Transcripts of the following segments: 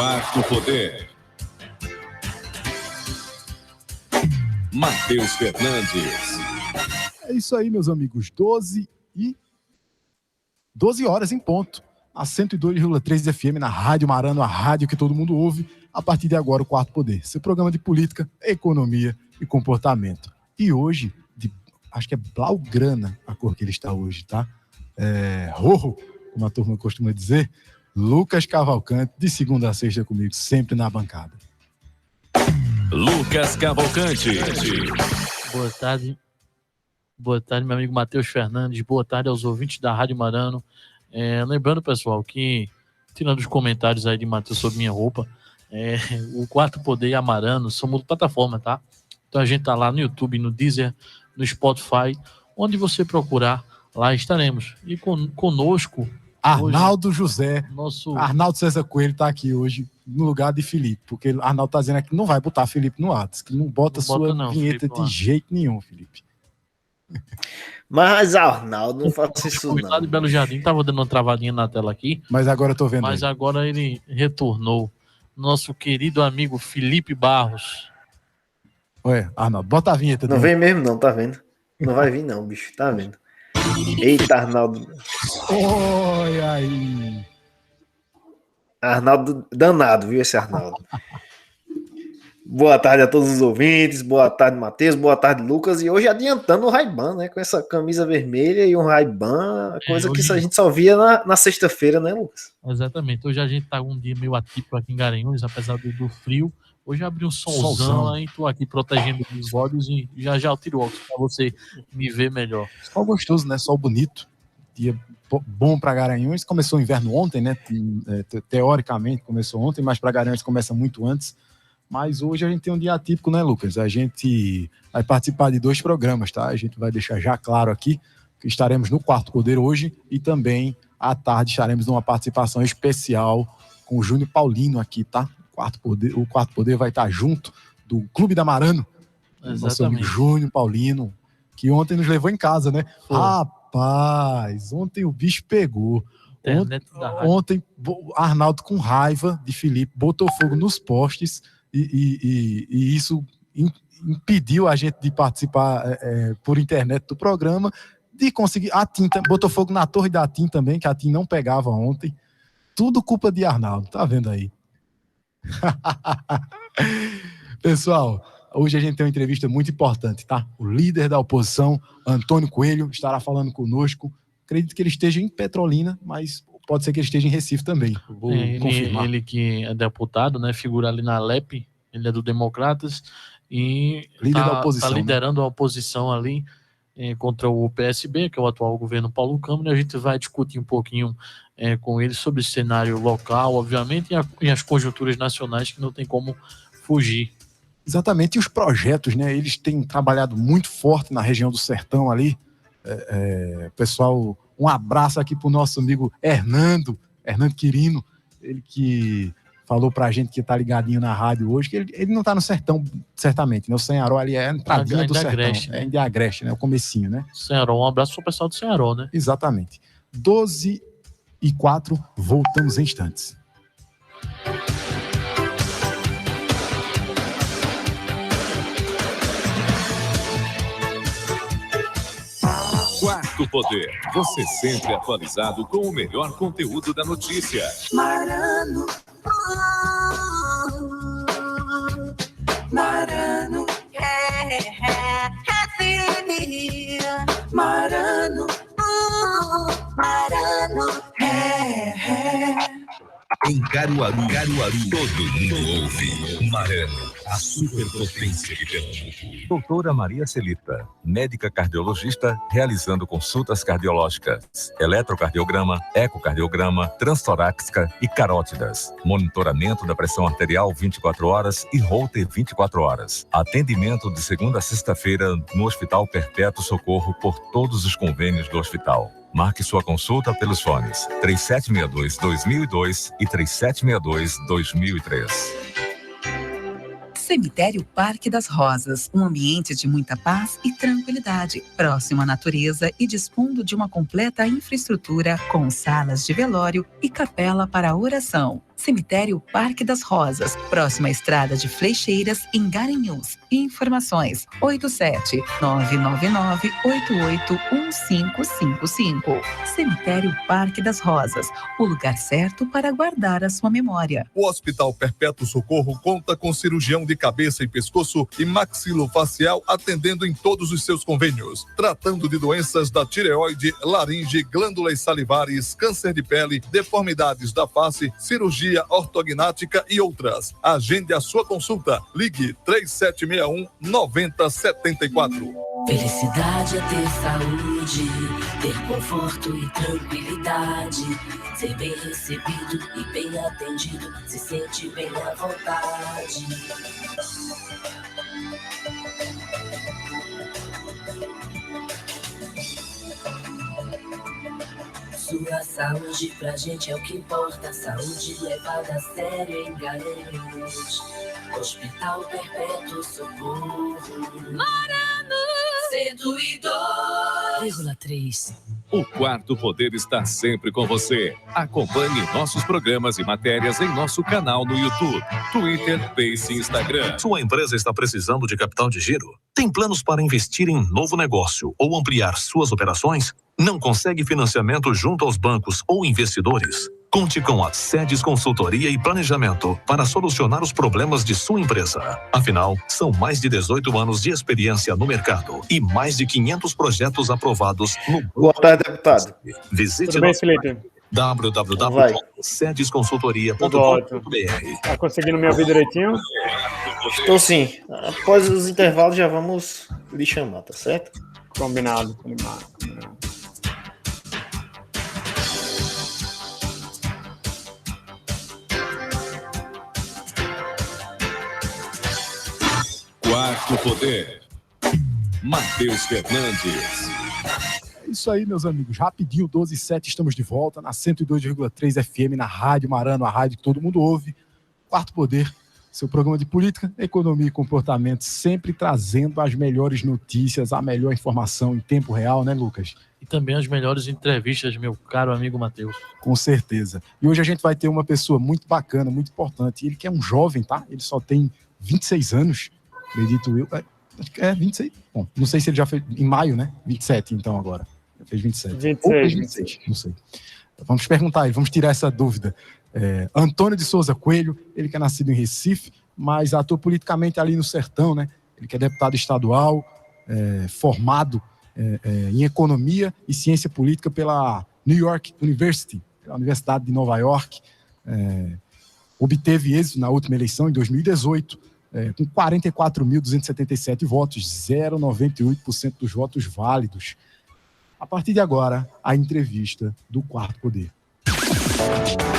Quarto Poder. Matheus Fernandes. É isso aí, meus amigos. 12 horas em ponto. A 102,3 FM na Rádio Marano, a rádio que todo mundo ouve. A partir de agora, o Quarto Poder. Seu programa de política, economia e comportamento. E hoje, acho que é blaugrana a cor que ele está hoje, tá? Rojo, como a turma costuma dizer. Lucas Cavalcante, de segunda a sexta comigo, sempre na bancada. Lucas Cavalcante. Boa tarde. Boa tarde, meu amigo Matheus Fernandes. Boa tarde aos ouvintes da Rádio Marano. Lembrando, pessoal, que, tirando os comentários aí de Matheus sobre minha roupa, o Quarto Poder e a Marano são multiplataforma, tá? Então a gente tá lá no YouTube, no Deezer, no Spotify, onde você procurar, lá estaremos. E conosco... Arnaldo hoje, José, Arnaldo César Coelho tá aqui hoje no lugar de Felipe, porque Arnaldo tá dizendo aqui que não vai botar Felipe no ar, que não bota vinheta de jeito nenhum, Felipe. Mas Arnaldo, não faça isso não. Lá de Belo Jardim, tava dando uma travadinha na tela aqui. Mas agora eu tô vendo. Mas agora ele retornou. Nosso querido amigo Felipe Barros. Ué, Arnaldo, bota a vinheta. Não vem mesmo não, tá vendo? Não vai vir não, bicho, tá vendo? Eita, Arnaldo. Oi, aí. Arnaldo danado, viu esse Arnaldo? Boa tarde a todos os ouvintes, boa tarde, Matheus, boa tarde, Lucas. E hoje adiantando o Ray-Ban, né? Com essa camisa vermelha e um Ray-Ban, coisa que a gente só via na sexta-feira, né, Lucas? Exatamente. Hoje a gente tá um dia meio atípico aqui em Garanhuns, apesar do frio. Hoje abriu um solzão, aí tô aqui protegendo os olhos e já eu tiro o óculos pra você me ver melhor. Sol gostoso, né? Sol bonito. Dia bom para Garanhuns. Começou o inverno ontem, né? Teoricamente começou ontem, mas para Garanhuns começa muito antes. Mas hoje a gente tem um dia atípico, né, Lucas? A gente vai participar de 2 programas, tá? A gente vai deixar já claro aqui que estaremos no Quarto Poder hoje e também à tarde estaremos numa participação especial com o Júnior Paulino aqui, tá? O Quarto Poder vai estar junto do Clube da Marano. Nosso amigo Júnior Paulino, que ontem nos levou em casa, né? Foi. Rapaz, ontem o bicho pegou. Ontem Arnaldo, com raiva de Felipe, botou fogo nos postes e isso impediu a gente de participar por internet do programa, de conseguir a TIM, botou fogo na torre da TIM também, que a TIM não pegava ontem. Tudo culpa de Arnaldo, tá vendo aí? Pessoal, hoje a gente tem uma entrevista muito importante, tá? O líder da oposição, Antônio Coelho, estará falando conosco. Acredito que ele esteja em Petrolina, mas pode ser que ele esteja em Recife também. Vou confirmar. Ele que é deputado, né? Figura ali na LEP, ele é do Democratas e líder da oposição, tá liderando, né, a oposição ali contra o PSB, que é o atual governo Paulo Câmara. A gente vai discutir um pouquinho com ele sobre o cenário local, obviamente, e as conjunturas nacionais que não tem como fugir. Exatamente, e os projetos, né? Eles têm trabalhado muito forte na região do Sertão ali. Pessoal, um abraço aqui pro nosso amigo Hernando Quirino, ele que falou pra gente que tá ligadinho na rádio hoje, que ele não tá no Sertão, certamente, né? O Senharó ali é a entradinha do Sertão, Agreste, né? É em Agreste, né? O comecinho, né? Senharó, um abraço pro pessoal do Senharó, né? Exatamente. 12h04, voltamos em instantes. Quarto Poder, você sempre atualizado com o melhor conteúdo da notícia. Marano, Marano, Marano, Marano, Em Caruaru, todo mundo ouve. Marano, a superpotência de Pernambuco. Doutora Maria Celita, médica cardiologista, realizando consultas cardiológicas, eletrocardiograma, ecocardiograma, transtorácica e carótidas. Monitoramento da pressão arterial 24 horas e Holter 24 horas. Atendimento de segunda a sexta-feira no Hospital Perpétuo Socorro por todos os convênios do hospital. Marque sua consulta pelos fones 3762-2002 e 3762-2003. Cemitério Parque das Rosas, um ambiente de muita paz e tranquilidade, próximo à natureza e dispondo de uma completa infraestrutura com salas de velório e capela para oração. Cemitério Parque das Rosas, próxima à Estrada de Flecheiras, em Garanhuns. Informações: 87-999-881555. Cemitério Parque das Rosas, o lugar certo para guardar a sua memória. O Hospital Perpétuo Socorro conta com cirurgião de cabeça e pescoço e maxilofacial atendendo em todos os seus convênios, tratando de doenças da tireoide, laringe, glândulas salivares, câncer de pele, deformidades da face, cirurgia ortognática e outras. Agende a sua consulta. Ligue 3761-9074. Felicidade é ter saúde, ter conforto e tranquilidade, ser bem recebido e bem atendido, se sente bem à vontade. Sua saúde pra gente é o que importa, saúde levada a sério em Garanhuns. Hospital Perpétuo Socorro. Morando 102,3. O Quarto Poder está sempre com você. Acompanhe nossos programas e matérias em nosso canal no YouTube, Twitter, Face e Instagram. Sua empresa está precisando de capital de giro? Tem planos para investir em novo negócio ou ampliar suas operações? Não consegue financiamento junto aos bancos ou investidores? Conte com a Sedes Consultoria e Planejamento para solucionar os problemas de sua empresa. Afinal, são mais de 18 anos de experiência no mercado e mais de 500 projetos aprovados no... Boa tarde, deputado. Visite Tudo bem, Felipe? www.sedesconsultoria.com.br. Tá conseguindo me ouvir direitinho? Estou sim. Após os intervalos já vamos lhe chamar, tá certo? Combinado. Quarto Poder. Matheus Fernandes. É isso aí, meus amigos. Rapidinho, 12h07, estamos de volta na 102,3 FM, na Rádio Marano, a rádio que todo mundo ouve. Quarto Poder, seu programa de política, economia e comportamento, sempre trazendo as melhores notícias, a melhor informação em tempo real, né, Lucas? E também as melhores entrevistas, meu caro amigo Matheus. Com certeza. E hoje a gente vai ter uma pessoa muito bacana, muito importante. Ele que é um jovem, tá? Ele só tem 26 anos, acredito eu. Acho que é 26. Bom, não sei se ele já fez em maio, né? 27, então, agora. Já fez 27. 26. Ou fez 26, não sei. Vamos perguntar ele, vamos tirar essa dúvida. Antônio de Souza Coelho, ele que é nascido em Recife, mas atua politicamente ali no sertão, né? Ele que é deputado estadual, formado em economia e ciência política pela New York University, pela Universidade de Nova York. Obteve êxito na última eleição, em 2018, com 44.277 votos, 0,98% dos votos válidos. A partir de agora, a entrevista do Quarto Poder.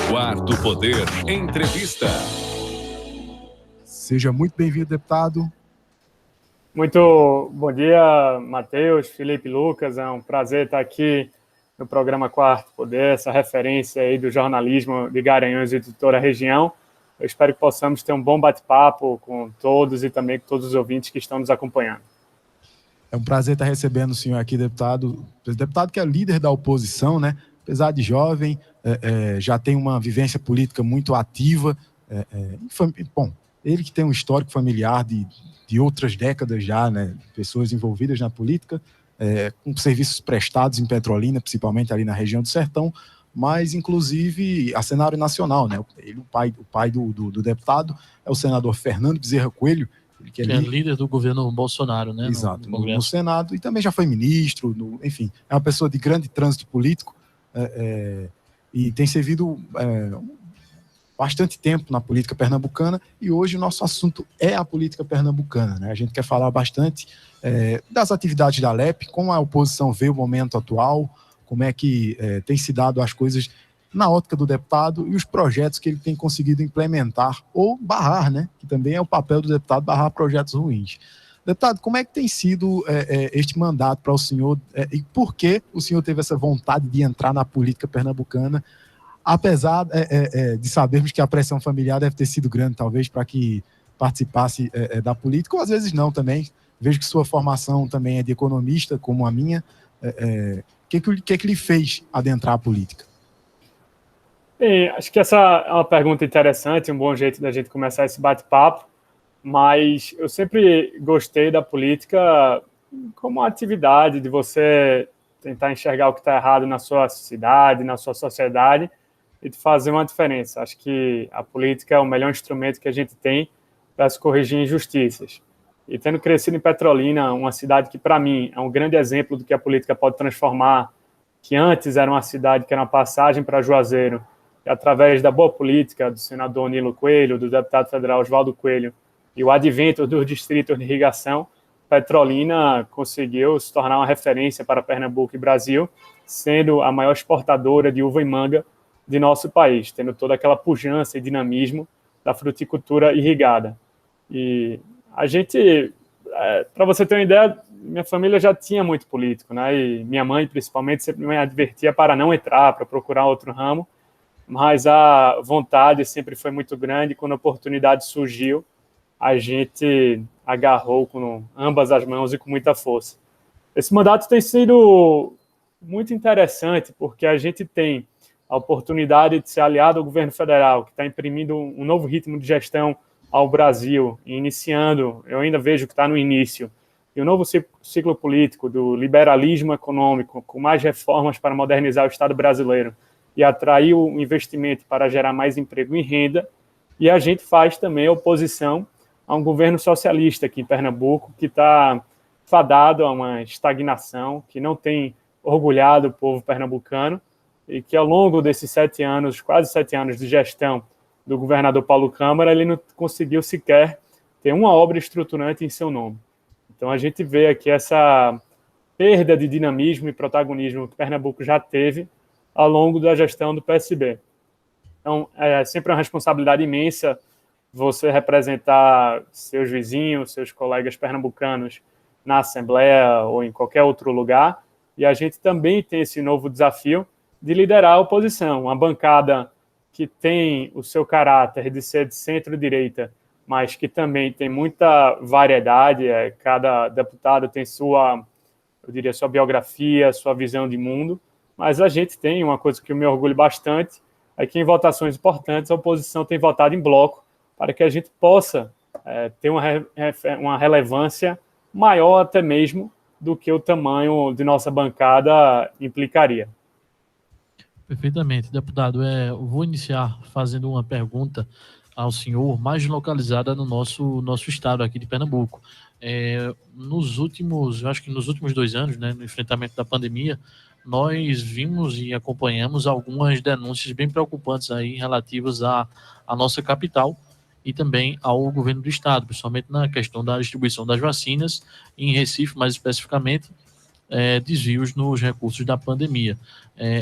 Quarto Poder, entrevista. Seja muito bem-vindo, deputado. Muito bom dia, Matheus, Felipe, Lucas. É um prazer estar aqui no programa Quarto Poder, essa referência aí do jornalismo de Garanhuns e de toda a região. Eu espero que possamos ter um bom bate-papo com todos e também com todos os ouvintes que estão nos acompanhando. É um prazer estar recebendo o senhor aqui, deputado. Deputado que é líder da oposição, né? Apesar de jovem, já tem uma vivência política muito ativa. Bom, ele que tem um histórico familiar de outras décadas já, né? Pessoas envolvidas na política, com serviços prestados em Petrolina, principalmente ali na região do Sertão, mas inclusive a cenário nacional, né? O pai do deputado é o senador Fernando Bezerra Coelho, que é líder do governo Bolsonaro, né? Exato, no Senado, e também já foi ministro, enfim, é uma pessoa de grande trânsito político e tem servido bastante tempo na política pernambucana, e hoje o nosso assunto é a política pernambucana, né? A gente quer falar bastante das atividades da LEP, como a oposição vê o momento atual, como é que tem se dado as coisas na ótica do deputado e os projetos que ele tem conseguido implementar ou barrar, né? Que também é o papel do deputado, barrar projetos ruins. Deputado, como é que tem sido este mandato para o senhor e por que o senhor teve essa vontade de entrar na política pernambucana, apesar de sabermos que a pressão familiar deve ter sido grande, talvez, para que participasse da política, ou às vezes não também. Vejo que sua formação também é de economista, como a minha. O que lhe fez adentrar a política? Bem, acho que essa é uma pergunta interessante, um bom jeito da gente começar esse bate-papo, mas eu sempre gostei da política como uma atividade de você tentar enxergar o que está errado na sua cidade, na sua sociedade, e de fazer uma diferença. Acho que a política é o melhor instrumento que a gente tem para se corrigir injustiças. E tendo crescido em Petrolina, uma cidade que, para mim, é um grande exemplo do que a política pode transformar, que antes era uma cidade que era uma passagem para Juazeiro, e através da boa política do senador Nilo Coelho, do deputado federal Oswaldo Coelho, e o advento dos distritos de irrigação, Petrolina conseguiu se tornar uma referência para Pernambuco e Brasil, sendo a maior exportadora de uva e manga de nosso país, tendo toda aquela pujança e dinamismo da fruticultura irrigada. E a gente, para você ter uma ideia, minha família já tinha muito político, né? E minha mãe, principalmente, sempre me advertia para não entrar, para procurar outro ramo, mas a vontade sempre foi muito grande. Quando a oportunidade surgiu, a gente agarrou com ambas as mãos e com muita força. Esse mandato tem sido muito interessante, porque a gente tem a oportunidade de ser aliado ao governo federal, que está imprimindo um novo ritmo de gestão ao Brasil, iniciando, eu ainda vejo que está no início, e o novo ciclo político do liberalismo econômico, com mais reformas para modernizar o Estado brasileiro e atrair o investimento para gerar mais emprego e renda, e a gente faz também oposição a um governo socialista aqui em Pernambuco, que está fadado a uma estagnação, que não tem orgulhado o povo pernambucano, e que ao longo desses 7 anos, quase 7 anos de gestão do governador Paulo Câmara, ele não conseguiu sequer ter uma obra estruturante em seu nome. Então a gente vê aqui essa perda de dinamismo e protagonismo que Pernambuco já teve ao longo da gestão do PSB. Então é sempre uma responsabilidade imensa você representar seus vizinhos, seus colegas pernambucanos na Assembleia ou em qualquer outro lugar, e a gente também tem esse novo desafio de liderar a oposição, uma bancada que tem o seu caráter de ser de centro-direita, mas que também tem muita variedade, cada deputado tem sua biografia, sua visão de mundo, mas a gente tem uma coisa que eu me orgulho bastante, é que em votações importantes a oposição tem votado em bloco para que a gente possa ter uma relevância maior até mesmo do que o tamanho de nossa bancada implicaria. Perfeitamente, deputado. Eu vou iniciar fazendo uma pergunta ao senhor, mais localizada no nosso estado aqui de Pernambuco. Eu acho que nos últimos 2 anos, né, no enfrentamento da pandemia, nós vimos e acompanhamos algumas denúncias bem preocupantes aí relativas à nossa capital e também ao governo do estado, principalmente na questão da distribuição das vacinas, e em Recife, mais especificamente, desvios nos recursos da pandemia.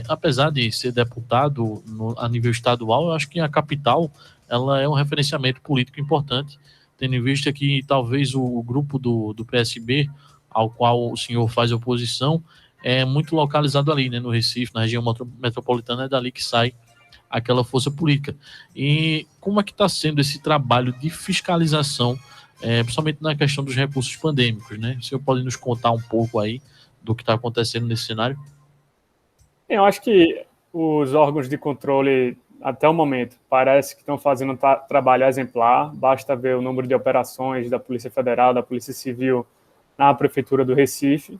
Apesar de ser deputado a nível estadual, eu acho que a capital ela é um referenciamento político importante, tendo em vista que talvez o grupo do PSB, ao qual o senhor faz oposição, é muito localizado ali, né, no Recife, na região metropolitana, é dali que sai aquela força política. E como é que está sendo esse trabalho de fiscalização, principalmente na questão dos recursos pandêmicos, né? O senhor pode nos contar um pouco aí do que está acontecendo nesse cenário? Eu acho que os órgãos de controle, até o momento, parece que estão fazendo um trabalho exemplar. Basta ver o número de operações da Polícia Federal, da Polícia Civil na Prefeitura do Recife,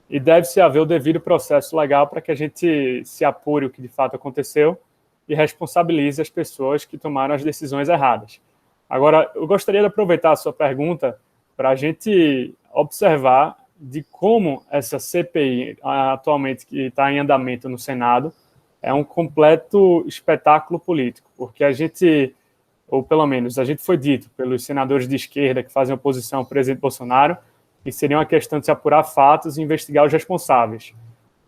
e deve-se haver o devido processo legal para que a gente se apure o que de fato aconteceu e responsabilize as pessoas que tomaram as decisões erradas. Agora, eu gostaria de aproveitar a sua pergunta para a gente observar de como essa CPI, atualmente que está em andamento no Senado, é um completo espetáculo político, porque a gente, ou pelo menos a gente foi dito pelos senadores de esquerda que fazem oposição ao presidente Bolsonaro, que seria uma questão de se apurar fatos e investigar os responsáveis.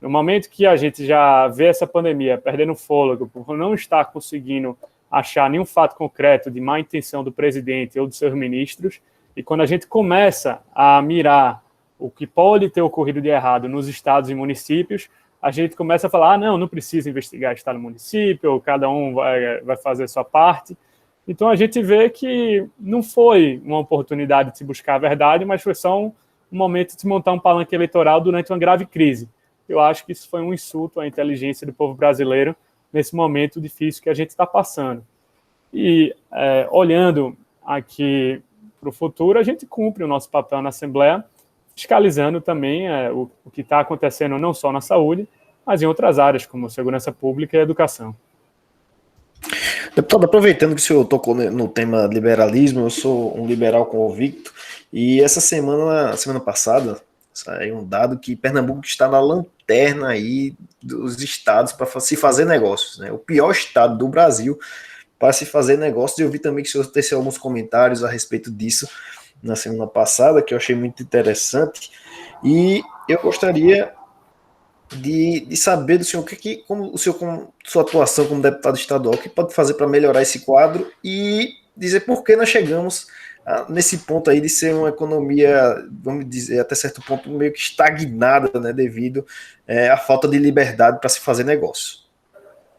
No momento que a gente já vê essa pandemia perdendo fôlego por não estar conseguindo achar nenhum fato concreto de má intenção do presidente ou dos seus ministros, e quando a gente começa a mirar o que pode ter ocorrido de errado nos estados e municípios, a gente começa a falar, não precisa investigar estado e município, ou cada um vai fazer a sua parte. Então a gente vê que não foi uma oportunidade de se buscar a verdade, mas foi só um momento de se montar um palanque eleitoral durante uma grave crise. Eu acho que isso foi um insulto à inteligência do povo brasileiro, nesse momento difícil que a gente está passando. E olhando aqui para o futuro, a gente cumpre o nosso papel na Assembleia, fiscalizando também o que está acontecendo não só na saúde, mas em outras áreas, como segurança pública e educação. Deputado, aproveitando que o senhor tocou no tema liberalismo, eu sou um liberal convicto, e essa semana passada, saiu um dado que Pernambuco está na lanterna aí dos estados para se fazer negócios, né? O pior estado do Brasil para se fazer negócios, e eu vi também que o senhor teceu alguns comentários a respeito disso na semana passada, que eu achei muito interessante, e eu gostaria de saber do senhor como o senhor, com sua atuação como deputado estadual, o que pode fazer para melhorar esse quadro e dizer por que nós chegamos nesse ponto aí de ser uma economia, vamos dizer, até certo ponto meio que estagnada, né, devido à falta de liberdade para se fazer negócio.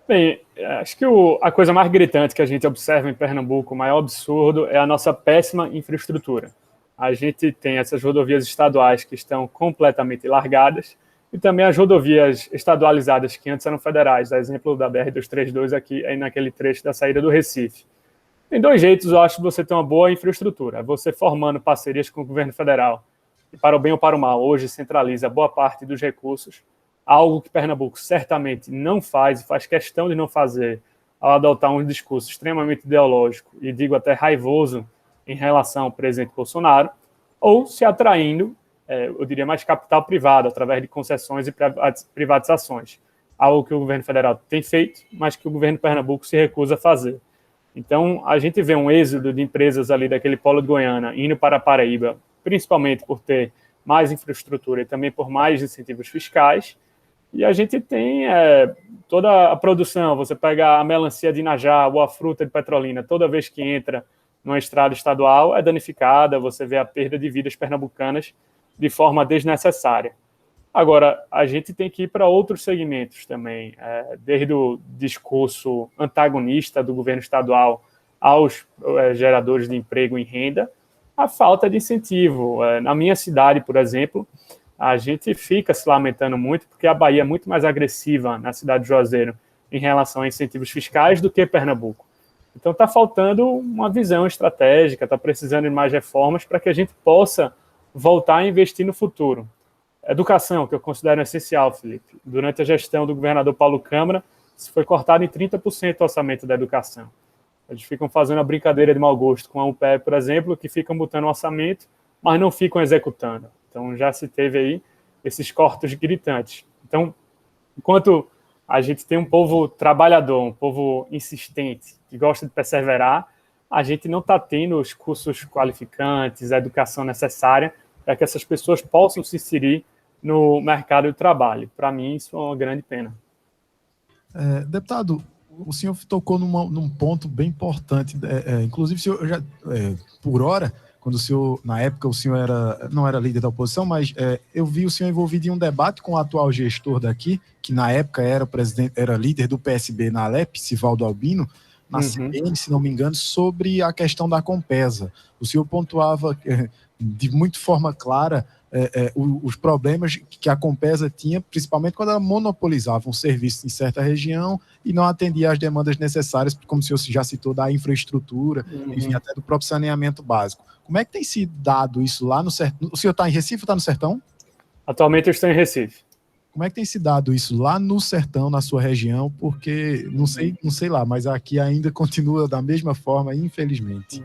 Bem, acho que a coisa mais gritante que a gente observa em Pernambuco, o maior absurdo, é a nossa péssima infraestrutura. A gente tem essas rodovias estaduais que estão completamente largadas, e também as rodovias estadualizadas que antes eram federais, a exemplo da BR-232 aqui, aí naquele trecho da saída do Recife. Tem dois jeitos, eu acho, de você ter uma boa infraestrutura. Você formando parcerias com o governo federal, e para o bem ou para o mal, hoje centraliza boa parte dos recursos, algo que Pernambuco certamente não faz e faz questão de não fazer ao adotar um discurso extremamente ideológico e digo até raivoso em relação ao presidente Bolsonaro, ou se atraindo, eu diria mais capital privado, através de concessões e privatizações, algo que o governo federal tem feito, mas que o governo de Pernambuco se recusa a fazer. Então, a gente vê um êxodo de empresas ali daquele polo de Goiânia indo para a Paraíba, principalmente por ter mais infraestrutura e também por mais incentivos fiscais, e a gente tem toda a produção, você pega a melancia de Inajá ou a fruta de Petrolina, toda vez que entra numa estrada estadual é danificada, você vê a perda de vidas pernambucanas de forma desnecessária. Agora, a gente tem que ir para outros segmentos também, desde o discurso antagonista do governo estadual aos geradores de emprego e renda, a falta de incentivo. Na minha cidade, por exemplo, a gente fica se lamentando muito porque a Bahia é muito mais agressiva na cidade de Juazeiro em relação a incentivos fiscais do que Pernambuco. Então está faltando uma visão estratégica, está precisando de mais reformas para que a gente possa voltar a investir no futuro. Educação, que eu considero essencial, Felipe. Durante a gestão do governador Paulo Câmara, foi cortado em 30% o orçamento da educação. Eles ficam fazendo a brincadeira de mau gosto com a UPE, por exemplo, que ficam botando orçamento, mas não ficam executando. Então já se teve aí esses cortes gritantes. Então, enquanto a gente tem um povo trabalhador, um povo insistente, que gosta de perseverar, a gente não está tendo os cursos qualificantes, a educação necessária para que essas pessoas possam se inserir no mercado de trabalho. Para mim, isso é uma grande pena. Deputado, o senhor tocou num ponto bem importante. Inclusive, o senhor já, por hora, quando o senhor, na época, o senhor não era líder da oposição, mas eu vi o senhor envolvido em um debate com o atual gestor daqui, que na época era líder do PSB na Alep, Sivaldo Albino, na CBN, se não me engano, sobre a questão da Compesa. O senhor pontuava de muito forma clara os problemas que a Compesa tinha, principalmente quando ela monopolizava um serviço em certa região e não atendia às demandas necessárias, como o senhor já citou, da infraestrutura, enfim, até do próprio saneamento básico. Como é que tem sido dado isso lá no Sertão? O senhor está em Recife ou está no Sertão? Atualmente eu estou em Recife. Como é que tem se dado isso lá no Sertão, na sua região? Porque, não sei lá, mas aqui ainda continua da mesma forma, infelizmente.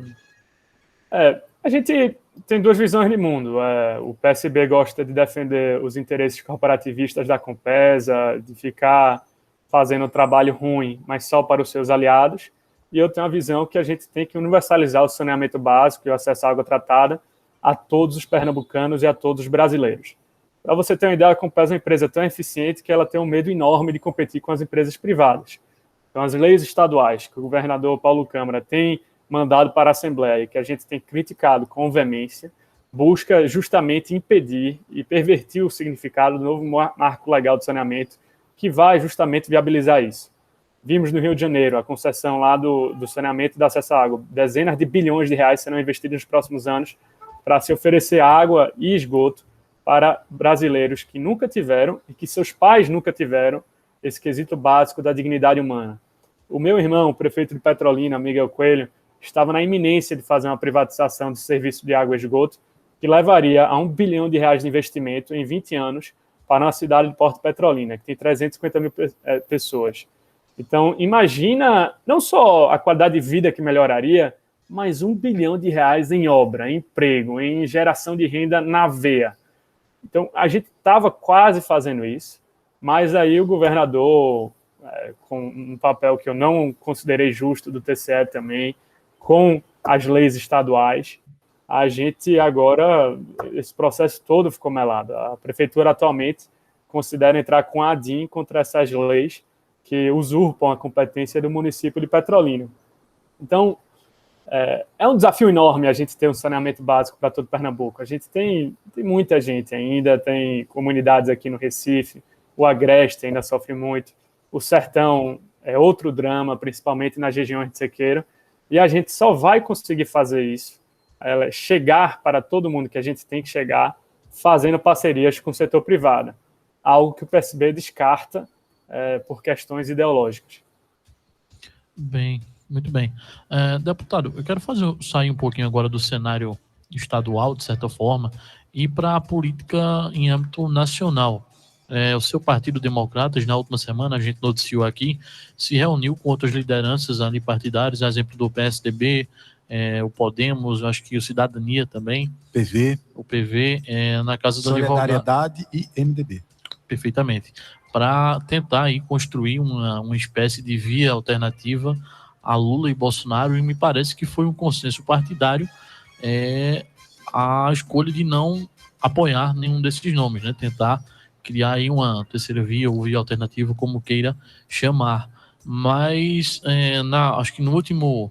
A gente tem duas visões de mundo. O PSB gosta de defender os interesses corporativistas da Compesa, de ficar fazendo um trabalho ruim, mas só para os seus aliados. E eu tenho a visão que a gente tem que universalizar o saneamento básico e o acesso à água tratada a todos os pernambucanos e a todos os brasileiros. Para você ter uma ideia, a Compesa é uma empresa tão eficiente que ela tem um medo enorme de competir com as empresas privadas. Então, as leis estaduais que o governador Paulo Câmara tem mandado para a Assembleia e que a gente tem criticado com veemência, busca justamente impedir e perverter o significado do novo marco legal de saneamento que vai justamente viabilizar isso. Vimos no Rio de Janeiro a concessão lá do saneamento e do acesso à água. Dezenas de bilhões de reais serão investidos nos próximos anos para se oferecer água e esgoto para brasileiros que nunca tiveram e que seus pais nunca tiveram esse quesito básico da dignidade humana. O meu irmão, o prefeito de Petrolina, Miguel Coelho, estava na iminência de fazer uma privatização do serviço de água e esgoto que levaria a R$1 bilhão de investimento em 20 anos para uma cidade de Porto Petrolina, que tem 350 mil pessoas. Então, imagina não só a qualidade de vida que melhoraria, mas R$1 bilhão em obra, em emprego, em geração de renda na veia. Então, a gente estava quase fazendo isso, mas aí o governador, com um papel que eu não considerei justo do TCE também, com as leis estaduais, a gente agora, esse processo todo ficou melado. A prefeitura atualmente considera entrar com a ADIM contra essas leis que usurpam a competência do município de Petrolina. Então, é um desafio enorme a gente ter um saneamento básico para todo Pernambuco. A gente tem muita gente ainda, tem comunidades aqui no Recife, o Agreste ainda sofre muito, o Sertão é outro drama, principalmente nas regiões de sequeiro, e a gente só vai conseguir fazer isso, chegar para todo mundo que a gente tem que chegar, fazendo parcerias com o setor privado, algo que o PSB descarta por questões ideológicas. Bem, muito bem. Deputado, eu quero sair um pouquinho agora do cenário estadual, de certa forma, e para a política em âmbito nacional. O seu Partido Democratas, na última semana, a gente noticiou aqui, se reuniu com outras lideranças ali partidárias, a exemplo do PSDB, o Podemos, acho que o Cidadania também. O PV, na casa do advogado. Solidariedade e MDB. Perfeitamente. Para tentar aí construir uma espécie de via alternativa a Lula e Bolsonaro, e me parece que foi um consenso partidário a escolha de não apoiar nenhum desses nomes, né? Tentar criar aí uma terceira via ou via alternativa, como queira chamar. Mas acho que no último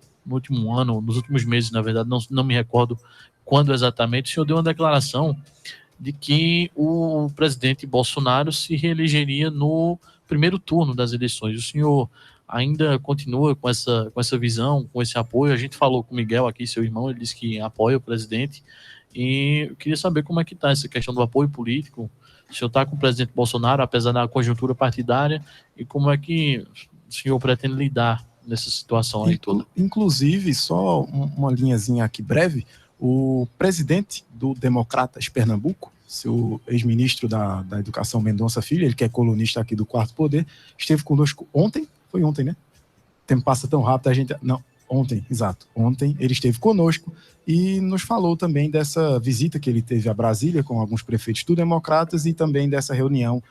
ano, nos últimos meses, na verdade, não me recordo quando exatamente, o senhor deu uma declaração de que o presidente Bolsonaro se reelegeria no primeiro turno das eleições. O senhor ainda continua com essa visão, com esse apoio? A gente falou com o Miguel aqui, seu irmão, ele disse que apoia o presidente, e eu queria saber como é que está essa questão do apoio político. O senhor está com o presidente Bolsonaro, apesar da conjuntura partidária, e como é que o senhor pretende lidar nessa situação aí toda? Inclusive, só uma linhazinha aqui breve, o presidente do Democratas Pernambuco, seu ex-ministro da Educação, Mendonça Filho, ele que é colunista aqui do Quarto Poder, esteve conosco ontem, foi ontem, né? O tempo passa tão rápido, ontem, exato. Ontem ele esteve conosco e nos falou também dessa visita que ele teve a Brasília com alguns prefeitos do Democratas e também dessa reunião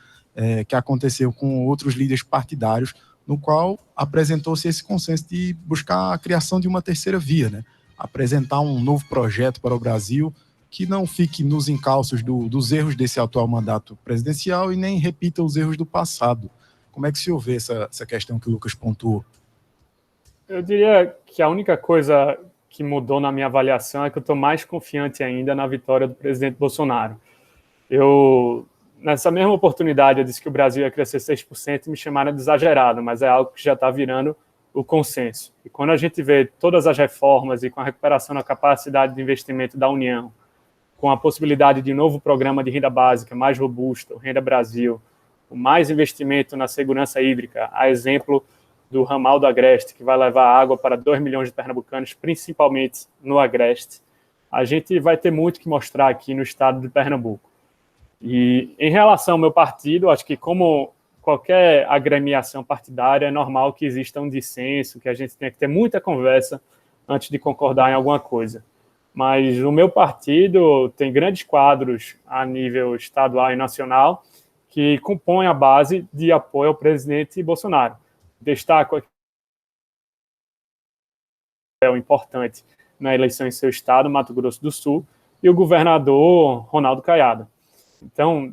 que aconteceu com outros líderes partidários, no qual apresentou-se esse consenso de buscar a criação de uma terceira via, né? Apresentar um novo projeto para o Brasil que não fique nos encalços dos erros desse atual mandato presidencial e nem repita os erros do passado. Como é que se ouve essa questão que o Lucas pontuou? Eu diria que a única coisa que mudou na minha avaliação é que eu estou mais confiante ainda na vitória do presidente Bolsonaro. Nessa mesma oportunidade, eu disse que o Brasil ia crescer 6% e me chamaram de exagerado, mas é algo que já está virando o consenso. E quando a gente vê todas as reformas e com a recuperação da capacidade de investimento da União, com a possibilidade de um novo programa de renda básica mais robusto, o Renda Brasil, o mais investimento na segurança hídrica, a exemplo do ramal do Agreste, que vai levar água para 2 milhões de pernambucanos, principalmente no Agreste, a gente vai ter muito que mostrar aqui no estado de Pernambuco. E em relação ao meu partido, acho que como qualquer agremiação partidária, é normal que exista um dissenso, que a gente tenha que ter muita conversa antes de concordar em alguma coisa. Mas o meu partido tem grandes quadros a nível estadual e nacional que compõem a base de apoio ao presidente Bolsonaro. Destaco aqui um importante na eleição em seu estado, Mato Grosso do Sul, e o governador Ronaldo Caiado. Então,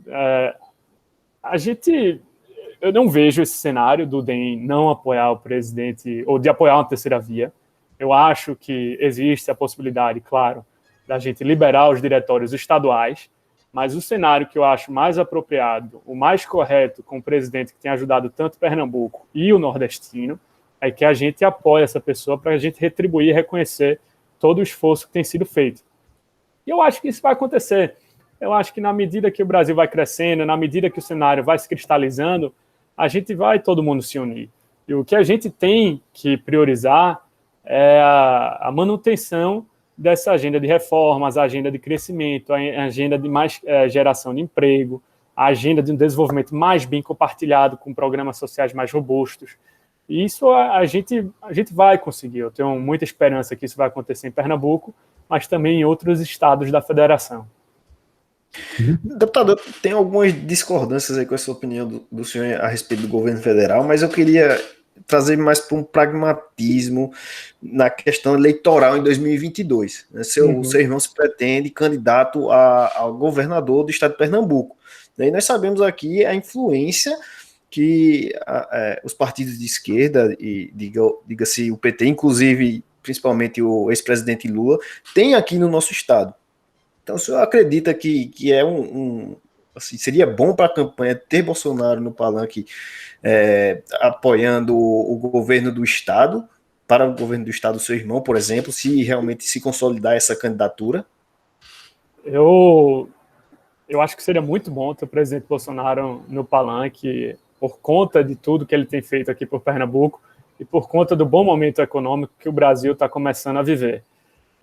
eu não vejo esse cenário do DEM não apoiar o presidente, ou de apoiar uma terceira via. Eu acho que existe a possibilidade, claro, da gente liberar os diretórios estaduais, mas o cenário que eu acho mais apropriado, o mais correto com o presidente que tem ajudado tanto Pernambuco e o nordestino, é que a gente apoie essa pessoa para a gente retribuir e reconhecer todo o esforço que tem sido feito. E eu acho que isso vai acontecer. Eu acho que na medida que o Brasil vai crescendo, na medida que o cenário vai se cristalizando, a gente vai todo mundo se unir. E o que a gente tem que priorizar é a manutenção dessa agenda de reformas, a agenda de crescimento, a agenda de mais geração de emprego, a agenda de um desenvolvimento mais bem compartilhado, com programas sociais mais robustos. E isso a gente vai conseguir. Eu tenho muita esperança que isso vai acontecer em Pernambuco, mas também em outros estados da federação. Deputado, eu tenho algumas discordâncias aí com essa opinião do senhor a respeito do governo federal, mas eu queria trazer mais para um pragmatismo na questão eleitoral em 2022. Né? Seu irmão se pretende candidato ao governador do estado de Pernambuco. E nós sabemos aqui a influência que os partidos de esquerda, e diga-se o PT, inclusive principalmente o ex-presidente Lula, tem aqui no nosso estado. Então, o senhor acredita que é assim, seria bom para a campanha ter Bolsonaro no palanque apoiando o governo do estado, para o governo do estado do seu irmão, por exemplo, se realmente se consolidar essa candidatura? Eu acho que seria muito bom ter o presidente Bolsonaro no palanque, por conta de tudo que ele tem feito aqui por Pernambuco e por conta do bom momento econômico que o Brasil está começando a viver.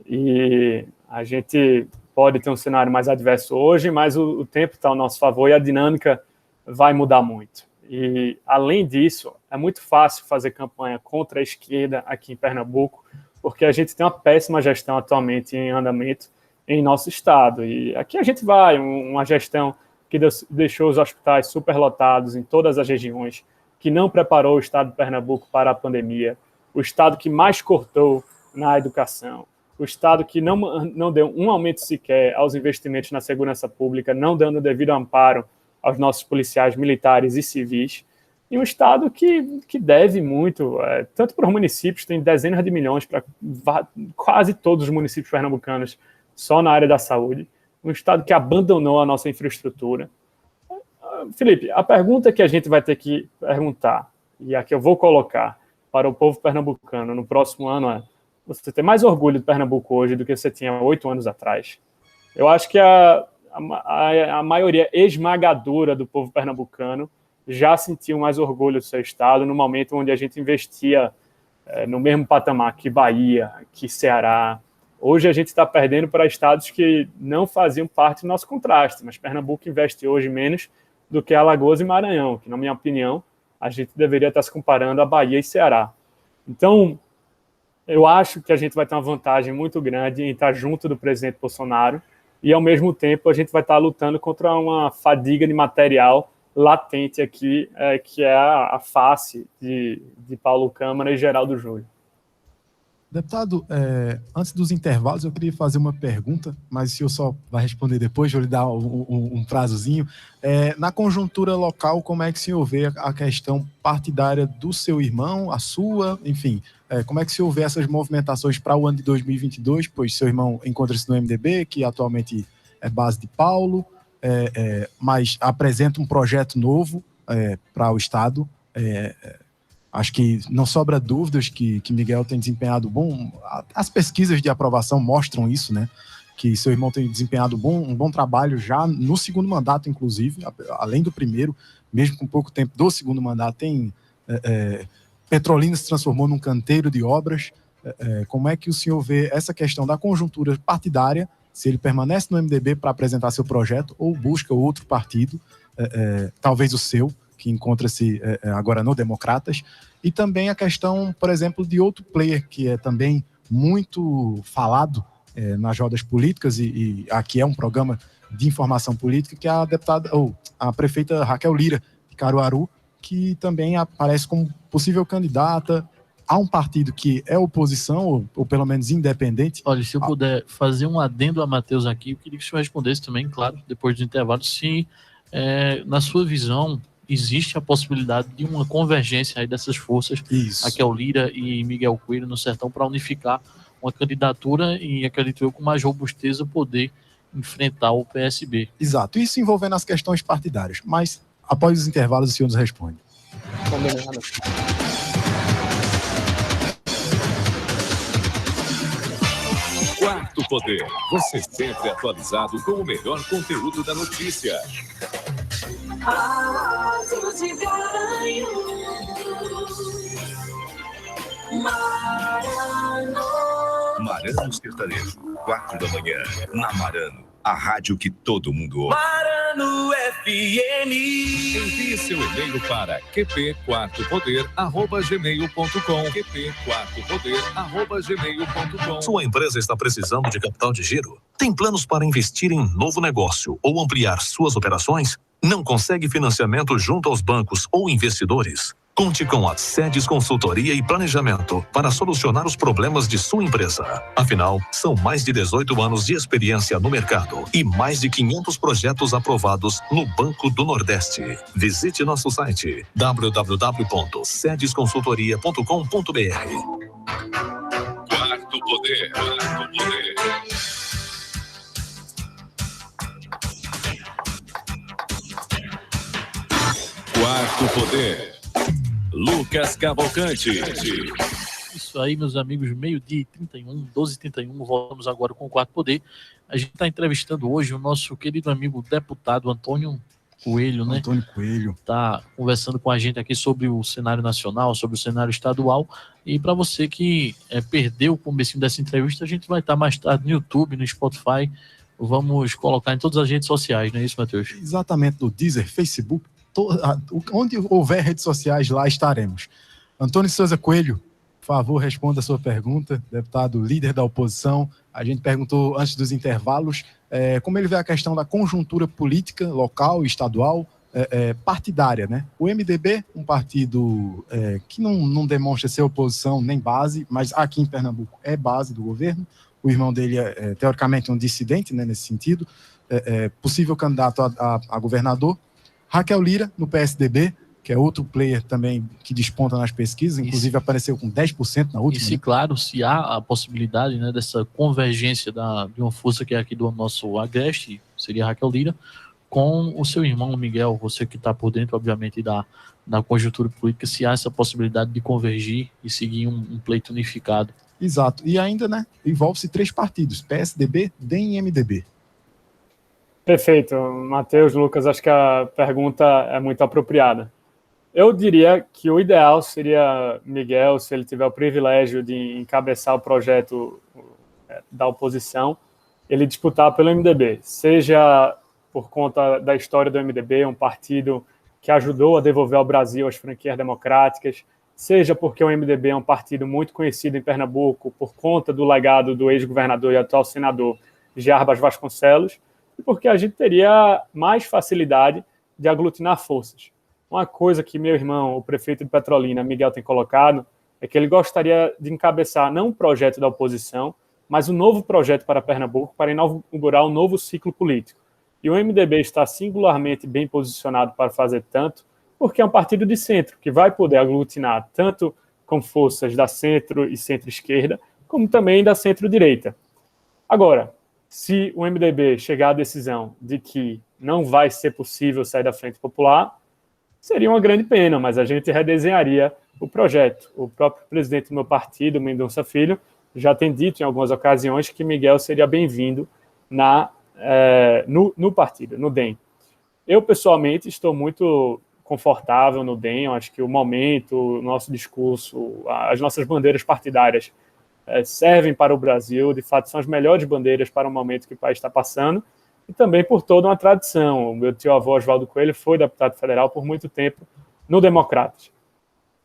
E a gente pode ter um cenário mais adverso hoje, mas o tempo está ao nosso favor e a dinâmica vai mudar muito. E, além disso, é muito fácil fazer campanha contra a esquerda aqui em Pernambuco, porque a gente tem uma péssima gestão atualmente em andamento em nosso estado. E aqui a gente vai, uma gestão que deixou os hospitais superlotados em todas as regiões, que não preparou o estado de Pernambuco para a pandemia, o estado que mais cortou na educação, o estado que não deu um aumento sequer aos investimentos na segurança pública, não dando devido amparo aos nossos policiais militares e civis, e um estado que deve muito, tanto para os municípios, tem dezenas de milhões para quase todos os municípios pernambucanos só na área da saúde, um estado que abandonou a nossa infraestrutura. Felipe, a pergunta que a gente vai ter que perguntar, e a que eu vou colocar para o povo pernambucano no próximo ano é: você tem mais orgulho de Pernambuco hoje do que você tinha 8 anos atrás? Eu acho que a maioria esmagadora do povo pernambucano já sentiu mais orgulho do seu estado no momento onde a gente investia no mesmo patamar que Bahia, que Ceará. Hoje a gente está perdendo para estados que não faziam parte do nosso contraste, mas Pernambuco investe hoje menos do que Alagoas e Maranhão, que, na minha opinião, a gente deveria estar se comparando a Bahia e Ceará. Então, eu acho que a gente vai ter uma vantagem muito grande em estar junto do presidente Bolsonaro e, ao mesmo tempo, a gente vai estar lutando contra uma fadiga de material latente aqui, que é a face de Paulo Câmara e Geraldo Júlio. Deputado, antes dos intervalos, eu queria fazer uma pergunta, mas o senhor só vai responder depois, vou lhe dar um prazozinho. Na conjuntura local, como é que o senhor vê a questão partidária do seu irmão, a sua, enfim, como é que o senhor vê essas movimentações para o ano de 2022, pois seu irmão encontra-se no MDB, que atualmente é base de Paulo, mas apresenta um projeto novo para o Estado. Acho que não sobra dúvidas que Miguel tem desempenhado bom. As pesquisas de aprovação mostram isso, né? Que seu irmão tem desempenhado um bom trabalho já no segundo mandato, inclusive, além do primeiro, mesmo com pouco tempo do segundo mandato. Petrolina se transformou num canteiro de obras. Como é que o senhor vê essa questão da conjuntura partidária, se ele permanece no MDB para apresentar seu projeto ou busca outro partido, talvez o seu, que encontra-se agora no Democratas, e também a questão, por exemplo, de outro player que é também muito falado nas rodas políticas, e aqui é um programa de informação política, que é a prefeita Raquel Lira, de Caruaru, que também aparece como possível candidata a um partido que é oposição, ou pelo menos independente. Olha, se eu puder fazer um adendo a Matheus aqui, eu queria que o senhor respondesse também, claro, depois do intervalo, se na sua visão existe a possibilidade de uma convergência aí dessas forças, Raquel Lira e Miguel Coelho no Sertão, para unificar uma candidatura e, acredito eu, com mais robusteza poder enfrentar o PSB. Exato, isso envolvendo as questões partidárias, mas após os intervalos o senhor nos responde. Combinado. Quarto Poder, você sempre atualizado com o melhor conteúdo da notícia. Asas de Garanhuns, Marano. Marano Sertanejo, 4 da manhã, na Marano, a rádio que todo mundo ouve. Marano FM. Envie seu e-mail para qp4poder@gmail.com. qp4poder@gmail.com. Sua empresa está precisando de capital de giro? Tem planos para investir em novo negócio ou ampliar suas operações? Não consegue financiamento junto aos bancos ou investidores? Conte com a Sedes Consultoria e Planejamento para solucionar os problemas de sua empresa. Afinal, são mais de 18 anos de experiência no mercado e mais de 500 projetos aprovados no Banco do Nordeste. Visite nosso site www.sedesconsultoria.com.br. Quarto Poder. Quarto Poder. Quarto Poder. Lucas Cavalcante. Isso aí, meus amigos, meio-dia e 31, 12h31, voltamos agora com o Quarto Poder. A gente está entrevistando hoje o nosso querido amigo deputado Antônio Coelho, né? Antônio Coelho. Está conversando com a gente aqui sobre o cenário nacional, sobre o cenário estadual. E para você que perdeu o comecinho dessa entrevista, a gente vai estar mais tarde no YouTube, no Spotify. Vamos colocar em todas as redes sociais, não é isso, Matheus? Exatamente, no Deezer, Facebook, onde houver redes sociais, lá estaremos. Antônio Souza Coelho, por favor, responda a sua pergunta, deputado líder da oposição. A gente perguntou antes dos intervalos como ele vê a questão da conjuntura política local e estadual, partidária, né? O MDB, um partido que não demonstra ser oposição nem base, mas aqui em Pernambuco é base do governo. O irmão dele é teoricamente um dissidente, né, nesse sentido, possível candidato a governador. Raquel Lira, no PSDB, que é outro player também que desponta nas pesquisas, inclusive apareceu com 10% na última. E se, claro, se há a possibilidade, né, dessa convergência de uma força que é aqui do nosso Agreste, seria a Raquel Lira, com o seu irmão Miguel, você que está por dentro, obviamente, da conjuntura política, se há essa possibilidade de convergir e seguir um pleito unificado. Exato. E ainda, né, envolve-se 3 partidos, PSDB, DEM e MDB. Perfeito, Matheus, Lucas, acho que a pergunta é muito apropriada. Eu diria que o ideal seria Miguel, se ele tiver o privilégio de encabeçar o projeto da oposição, ele disputar pelo MDB, seja por conta da história do MDB, um partido que ajudou a devolver ao Brasil as franquias democráticas, seja porque o MDB é um partido muito conhecido em Pernambuco por conta do legado do ex-governador e atual senador Jarbas Vasconcelos, e porque a gente teria mais facilidade de aglutinar forças. Uma coisa que meu irmão, o prefeito de Petrolina, Miguel, tem colocado, é que ele gostaria de encabeçar não um projeto da oposição, mas um novo projeto para Pernambuco, para inaugurar um novo ciclo político. E o MDB está singularmente bem posicionado para fazer tanto, porque é um partido de centro, que vai poder aglutinar tanto com forças da centro e centro-esquerda, como também da centro-direita. Agora, se o MDB chegar à decisão de que não vai ser possível sair da Frente Popular, seria uma grande pena, mas a gente redesenharia o projeto. O próprio presidente do meu partido, Mendonça Filho, já tem dito em algumas ocasiões que Miguel seria bem-vindo no partido, no DEM. Eu, pessoalmente, estou muito confortável no DEM, eu acho que o momento, o nosso discurso, as nossas bandeiras partidárias servem para o Brasil, de fato são as melhores bandeiras para o momento que o país está passando, e também por toda uma tradição. O meu tio-avô Oswaldo Coelho foi deputado federal por muito tempo no Democratas.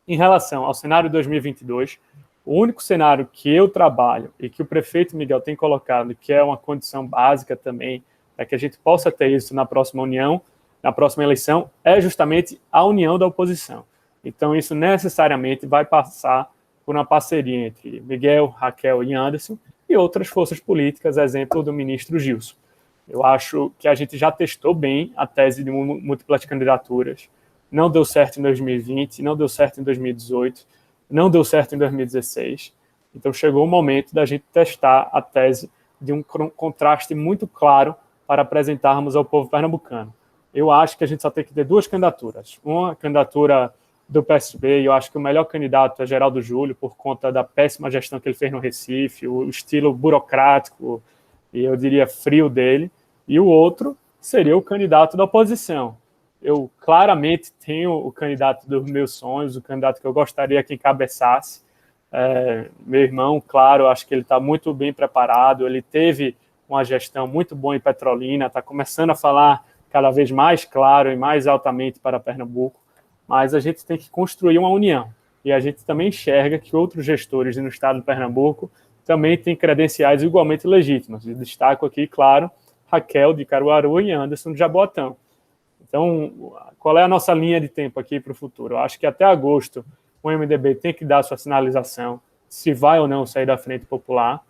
Em relação ao cenário de 2022, o único cenário que eu trabalho e que o prefeito Miguel tem colocado, que é uma condição básica também, para que a gente possa ter isso na próxima união, na próxima eleição, é justamente a união da oposição. Então isso necessariamente vai passar por uma parceria entre Miguel, Raquel e Anderson e outras forças políticas, exemplo do ministro Gilson. Eu acho que a gente já testou bem a tese de múltiplas candidaturas. Não deu certo em 2020, não deu certo em 2018, não deu certo em 2016. Então chegou o momento da gente testar a tese de um contraste muito claro para apresentarmos ao povo pernambucano. Eu acho que a gente só tem que ter 2 candidaturas. Uma candidatura do PSB, e eu acho que o melhor candidato é Geraldo Júlio, por conta da péssima gestão que ele fez no Recife, o estilo burocrático e eu diria frio dele, e o outro seria o candidato da oposição. eu claramente tenho o candidato dos meus sonhos, o candidato que eu gostaria que encabeçasse. Meu irmão, claro, acho que ele está muito bem preparado, ele teve uma gestão muito boa em Petrolina, está começando a falar cada vez mais claro e mais altamente para Pernambuco, mas a gente tem que construir uma união. E a gente também enxerga que outros gestores no estado de Pernambuco também têm credenciais igualmente legítimas. Eu destaco aqui, claro, Raquel de Caruaru e Anderson de Jaboatão. Então, qual é a nossa linha de tempo aqui para o futuro? Eu acho que até agosto o MDB tem que dar sua sinalização se vai ou não sair da Frente Popular.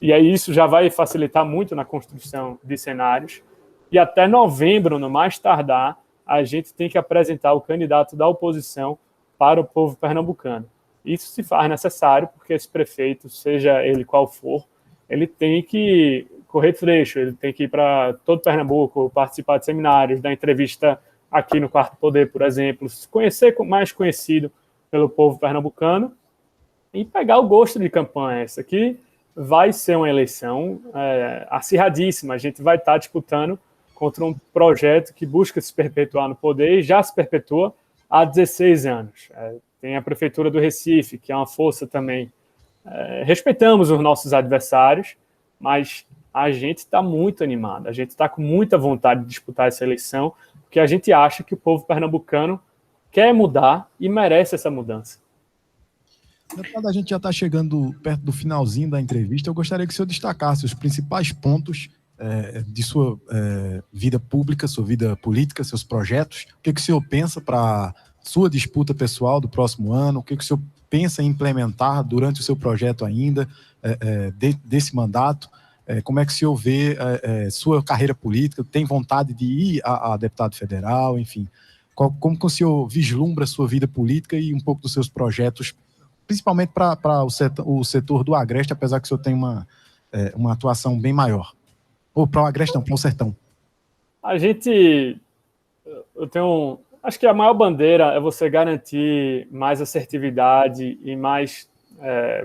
E aí isso já vai facilitar muito na construção de cenários. E até novembro, no mais tardar, a gente tem que apresentar o candidato da oposição para o povo pernambucano. Isso se faz necessário porque esse prefeito, seja ele qual for, ele tem que correr trecho, ele tem que ir para todo Pernambuco, participar de seminários, dar entrevista aqui no Quarto Poder, por exemplo, se conhecer mais conhecido pelo povo pernambucano e pegar o gosto de campanha. Essa aqui vai ser uma eleição acirradíssima, a gente vai estar disputando contra um projeto que busca se perpetuar no poder e já se perpetua há 16 anos. Tem a Prefeitura do Recife, que é uma força também. Respeitamos os nossos adversários, mas a gente está muito animado, a gente está com muita vontade de disputar essa eleição, porque a gente acha que o povo pernambucano quer mudar e merece essa mudança. Deputado, a gente já está chegando perto do finalzinho da entrevista. Eu gostaria que o senhor destacasse os principais pontos de sua vida pública, sua vida política, seus projetos. O que o senhor pensa para sua disputa pessoal do próximo ano? O que o senhor pensa em implementar durante o seu projeto ainda, desse mandato? Como é que o senhor vê sua carreira política? Tem vontade de ir a deputado federal? Enfim, como que o senhor vislumbra a sua vida política e um pouco dos seus projetos, principalmente para o setor do Agreste, apesar que o senhor tem uma atuação bem maior? Ou para o Agreste não, para o Sertão. Acho que a maior bandeira é você garantir mais assertividade e mais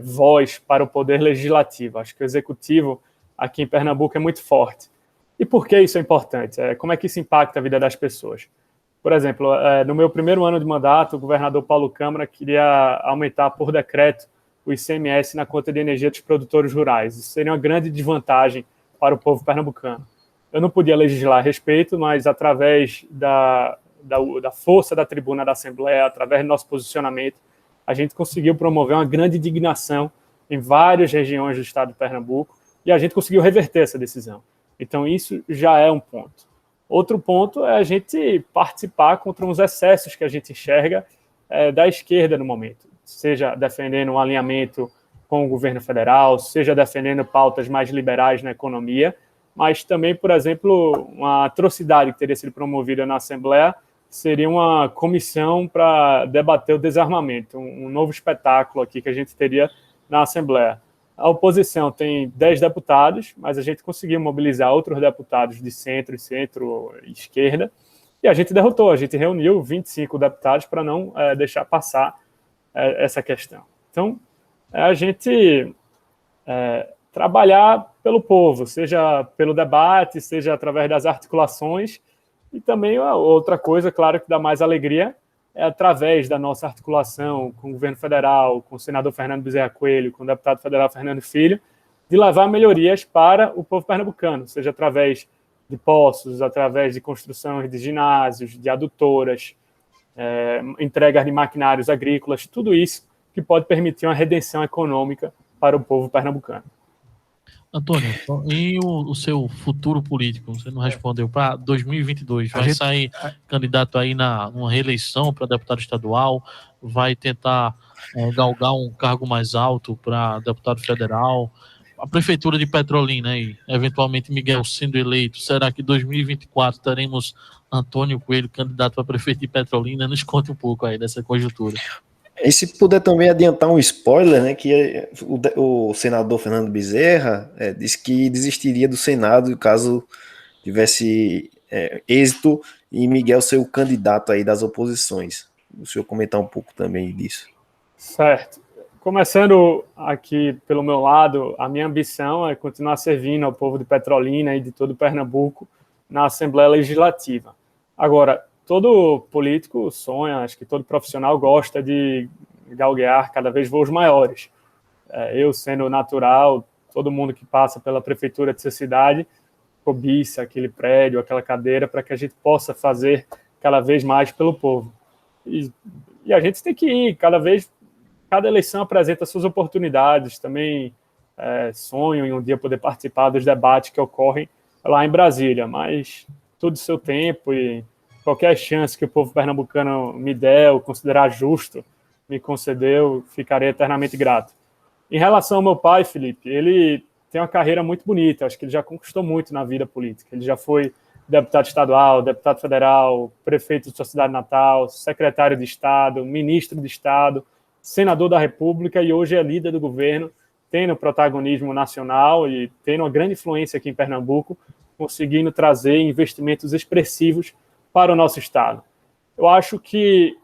voz para o poder legislativo. Acho que o executivo aqui em Pernambuco é muito forte. E por que isso é importante? Como é que isso impacta a vida das pessoas? Por exemplo, no meu primeiro ano de mandato, o governador Paulo Câmara queria aumentar por decreto o ICMS na conta de energia dos produtores rurais. Isso seria uma grande desvantagem para o povo pernambucano. Eu não podia legislar a respeito, mas através da força da tribuna da Assembleia, através do nosso posicionamento, a gente conseguiu promover uma grande indignação em várias regiões do estado de Pernambuco e a gente conseguiu reverter essa decisão. Então, isso já é um ponto. Outro ponto é a gente participar contra uns excessos que a gente enxerga da esquerda no momento, seja defendendo um alinhamento com o governo federal, seja defendendo pautas mais liberais na economia, mas também, por exemplo, uma atrocidade que teria sido promovida na Assembleia seria uma comissão para debater o desarmamento, um novo espetáculo aqui que a gente teria na Assembleia. A oposição tem 10 deputados, mas a gente conseguiu mobilizar outros deputados de centro e centro-esquerda, e a gente derrotou, a gente reuniu 25 deputados para não deixar passar essa questão. Então, a gente trabalhar pelo povo, seja pelo debate, seja através das articulações, e também outra coisa, claro, que dá mais alegria é através da nossa articulação com o governo federal, com o senador Fernando Bezerra Coelho, com o deputado federal Fernando Filho, de levar melhorias para o povo pernambucano, seja através de poços, através de construção de ginásios, de adutoras, entregas de maquinários agrícolas, tudo isso que pode permitir uma redenção econômica para o povo pernambucano. Antônio, e o seu futuro político? Você não respondeu. Para 2022, vai sair candidato aí numa reeleição para deputado estadual? Vai tentar galgar um cargo mais alto para deputado federal? A prefeitura de Petrolina aí, eventualmente Miguel sendo eleito, será que em 2024 teremos Antônio Coelho candidato para prefeito de Petrolina? Nos conte um pouco aí dessa conjuntura. E se puder também adiantar um spoiler, né, que o senador Fernando Bezerra disse que desistiria do Senado caso tivesse êxito e Miguel ser o candidato aí das oposições. O senhor comentar um pouco também disso. Certo. Começando aqui pelo meu lado, a minha ambição é continuar servindo ao povo de Petrolina e de todo Pernambuco na Assembleia Legislativa. Agora, todo político sonha, acho que todo profissional gosta de galguear cada vez voos maiores. Eu, sendo natural, todo mundo que passa pela prefeitura de sua cidade cobiça aquele prédio, aquela cadeira, para que a gente possa fazer cada vez mais pelo povo. E a gente tem que ir, cada eleição apresenta suas oportunidades. Também sonho em um dia poder participar dos debates que ocorrem lá em Brasília, mas tudo seu tempo e qualquer chance que o povo pernambucano me der ou considerar justo, me concedeu, ficarei eternamente grato. Em relação ao meu pai, Felipe, ele tem uma carreira muito bonita, acho que ele já conquistou muito na vida política. Ele já foi deputado estadual, deputado federal, prefeito de sua cidade natal, secretário de Estado, ministro de Estado, senador da República e hoje é líder do governo, tendo protagonismo nacional e tendo uma grande influência aqui em Pernambuco, conseguindo trazer investimentos expressivos para o nosso estado. Eu acho que,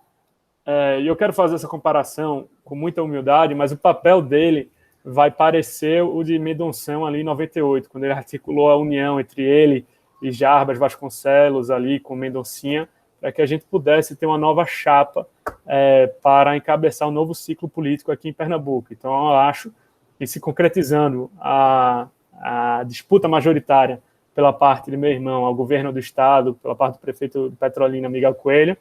eu quero fazer essa comparação com muita humildade, mas o papel dele vai parecer o de Mendonção ali em 98, quando ele articulou a união entre ele e Jarbas Vasconcelos ali com Mendoncinha, para que a gente pudesse ter uma nova chapa para encabeçar um novo ciclo político aqui em Pernambuco. Então, eu acho que se concretizando a disputa majoritária pela parte de meu irmão ao governo do estado, pela parte do prefeito de Petrolina, Miguel Coelho,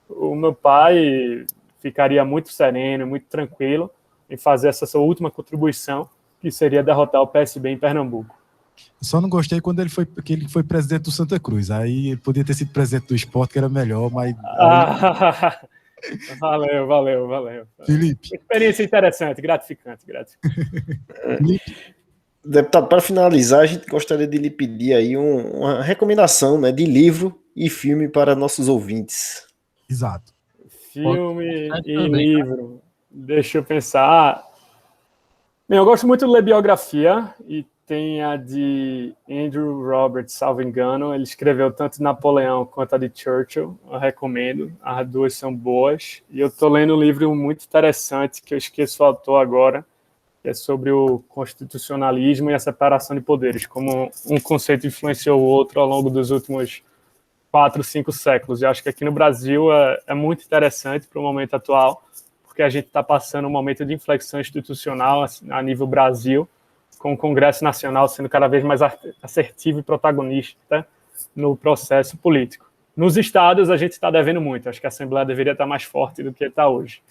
o meu pai ficaria muito sereno, muito tranquilo em fazer essa sua última contribuição, que seria derrotar o PSB em Pernambuco. Só não gostei quando ele foi presidente do Santa Cruz. Aí ele podia ter sido presidente do Sport, que era melhor, mas... Valeu. Felipe. Experiência interessante, gratificante. Felipe. Deputado, para finalizar, a gente gostaria de lhe pedir aí uma recomendação, né, de livro e filme para nossos ouvintes. Exato. Filme e livro. Deixa eu pensar. Bem, eu gosto muito de ler biografia e tem a de Andrew Roberts, salvo engano. Ele escreveu tanto de Napoleão quanto a de Churchill. Eu recomendo. As duas são boas. E eu estou lendo um livro muito interessante que eu esqueço o autor agora, que é sobre o constitucionalismo e a separação de poderes, como um conceito influenciou o outro ao longo dos últimos 4, 5 séculos. E acho que aqui no Brasil é muito interessante para o momento atual, porque a gente está passando um momento de inflexão institucional a nível Brasil, com o Congresso Nacional sendo cada vez mais assertivo e protagonista no processo político. Nos estados, a gente está devendo muito. Acho que a Assembleia deveria estar mais forte do que está hoje.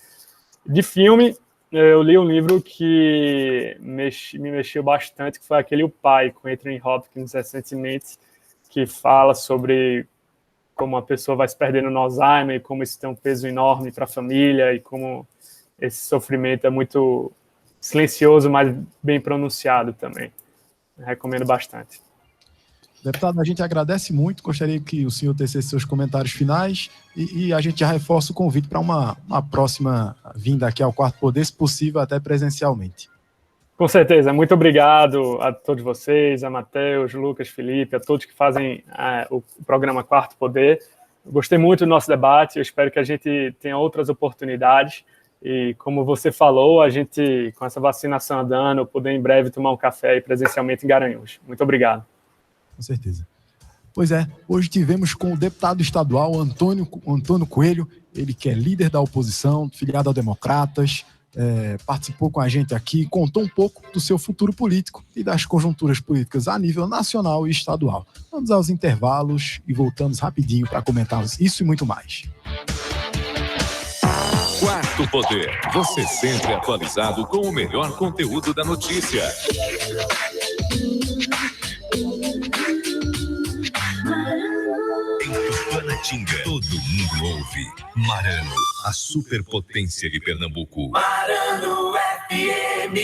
De filme, eu li um livro que me mexeu bastante, que foi aquele O Pai, com Anthony Hopkins, recentemente, que fala sobre como a pessoa vai se perdendo no Alzheimer, e como isso tem um peso enorme para a família, e como esse sofrimento é muito silencioso, mas bem pronunciado também. Recomendo bastante. Deputado, a gente agradece muito, gostaria que o senhor tecesse seus comentários finais e a gente já reforça o convite para uma próxima vinda aqui ao Quarto Poder, se possível até presencialmente. Com certeza, muito obrigado a todos vocês, a Matheus, Lucas, Felipe, a todos que fazem o programa Quarto Poder. Gostei muito do nosso debate, eu espero que a gente tenha outras oportunidades e, como você falou, a gente, com essa vacinação andando, poder em breve tomar um café aí presencialmente em Garanhuns. Muito obrigado. Com certeza. Pois é, hoje tivemos com o deputado estadual Antônio Coelho, ele que é líder da oposição, filiado ao Democratas, participou com a gente aqui, contou um pouco do seu futuro político e das conjunturas políticas a nível nacional e estadual. Vamos aos intervalos e voltamos rapidinho para comentarmos isso e muito mais. Quarto Poder, você sempre atualizado com o melhor conteúdo da notícia. Tinga. Todo mundo ouve. Marano, a superpotência de Pernambuco. Marano FM.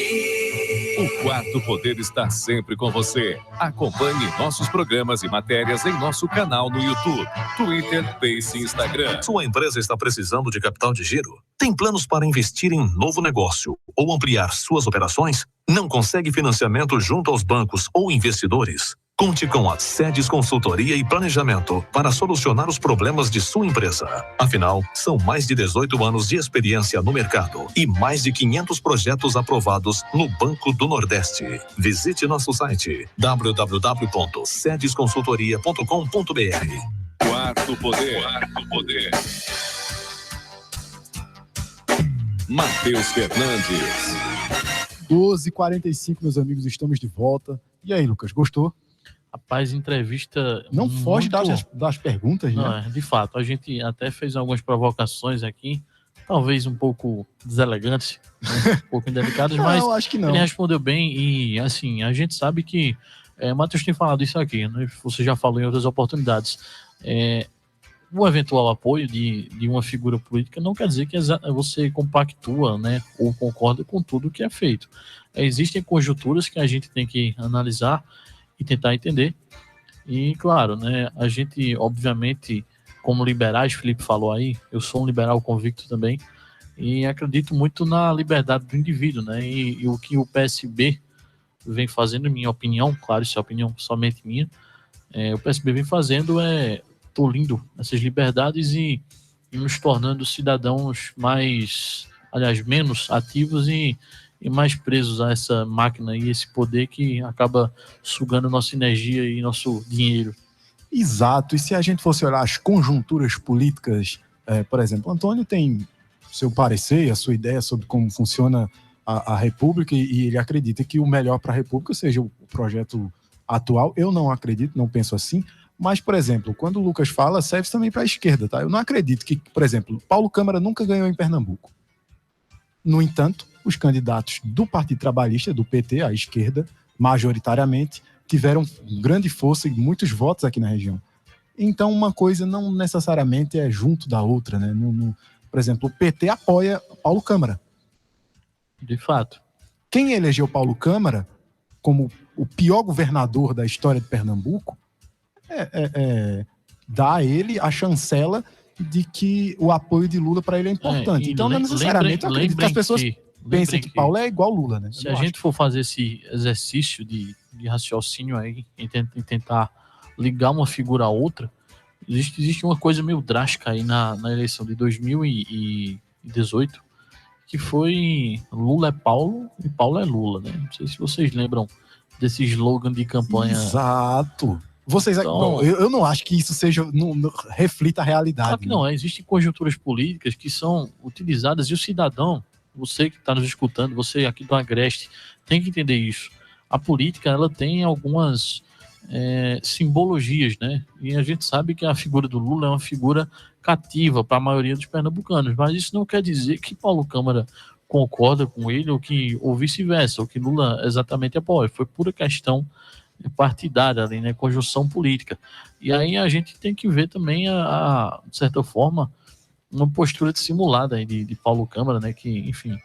O Quarto Poder está sempre com você. Acompanhe nossos programas e matérias em nosso canal no YouTube, Twitter, Face e Instagram. Sua empresa está precisando de capital de giro? Tem planos para investir em novo negócio ou ampliar suas operações? Não consegue financiamento junto aos bancos ou investidores? Conte com a Sedes Consultoria e Planejamento para solucionar os problemas de sua empresa. Afinal, são mais de 18 anos de experiência no mercado e mais de 500 projetos aprovados no Banco do Nordeste. Visite nosso site www.sedesconsultoria.com.br. Quarto Poder. Matheus Fernandes. 12h45, meus amigos, estamos de volta. E aí, Lucas, gostou? Rapaz, entrevista. Não foge muito... das perguntas, Não, né? de fato, a gente até fez algumas provocações aqui, talvez um pouco deselegantes, um pouco indelicadas, mas não, acho que não. ele respondeu bem e, assim, a gente sabe que Matheus tem falado isso aqui, né? Você já falou em outras oportunidades. O eventual apoio de uma figura política não quer dizer que você compactua, né, ou concorda com tudo que é feito. Existem conjunturas que a gente tem que analisar e tentar entender. E, claro, né, a gente, obviamente, como liberais, Felipe falou aí, eu sou um liberal convicto também, e acredito muito na liberdade do indivíduo, né, e o que o PSB vem fazendo, minha opinião, claro, isso é opinião somente minha, o PSB vem fazendo tolindo essas liberdades e nos tornando cidadãos menos ativos e mais presos a essa máquina e esse poder que acaba sugando nossa energia e nosso dinheiro. Exato, e se a gente fosse olhar as conjunturas políticas, por exemplo, Antônio tem seu parecer, a sua ideia sobre como funciona a República e ele acredita que o melhor para a República seja o projeto atual. Eu não acredito, não penso assim, mas, por exemplo, quando o Lucas fala, serve também para a esquerda, tá? Eu não acredito que, por exemplo, Paulo Câmara nunca ganhou em Pernambuco. No entanto, os candidatos do Partido Trabalhista, do PT, à esquerda, majoritariamente, tiveram grande força e muitos votos aqui na região. Então, uma coisa não necessariamente é junto da outra, né? Por exemplo, o PT apoia Paulo Câmara. De fato. Quem elegeu Paulo Câmara como o pior governador da história de Pernambuco dá a ele a chancela de que o apoio de Lula para ele é importante. Então, não necessariamente eu acredito que as pessoas pensem que Paulo é igual Lula, né? Se a gente for fazer esse exercício de raciocínio aí, em tentar ligar uma figura a outra, existe uma coisa meio drástica aí na eleição de 2018, que foi Lula é Paulo e Paulo é Lula, né? Não sei se vocês lembram desse slogan de campanha. Exato. Então, eu não acho que isso não reflita a realidade. Claro que não, existem conjunturas políticas que são utilizadas e o cidadão, você que está nos escutando, você aqui do Agreste, tem que entender isso. A política, ela tem algumas simbologias, né? E a gente sabe que a figura do Lula é uma figura cativa para a maioria dos pernambucanos, mas isso não quer dizer que Paulo Câmara concorda com ele ou vice-versa, ou que Lula exatamente apoia. Foi pura questão partidária ali, né? Conjunção política. E aí a gente tem que ver também, de certa forma, uma postura dissimulada aí de Paulo Câmara, né? Que, enfim,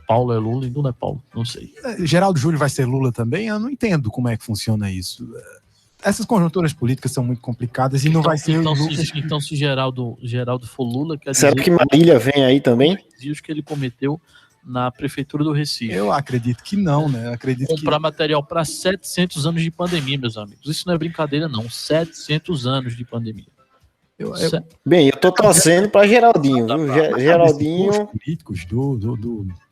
Paulo é Lula e Lula é Paulo, não sei. Geraldo Júlio vai ser Lula também? Eu não entendo como é que funciona isso. Essas conjunturas políticas são muito complicadas e não vai ser... Então, se Geraldo for Lula... Será que Marília vem aí também? Os que ele cometeu na prefeitura do Recife. Eu acredito que não, né? Comprar material para 700 anos de pandemia, meus amigos. Isso não é brincadeira, não. 700 anos de pandemia. Bem, eu tô torcendo para Geraldinho, viu? Geraldinho... Dos políticos,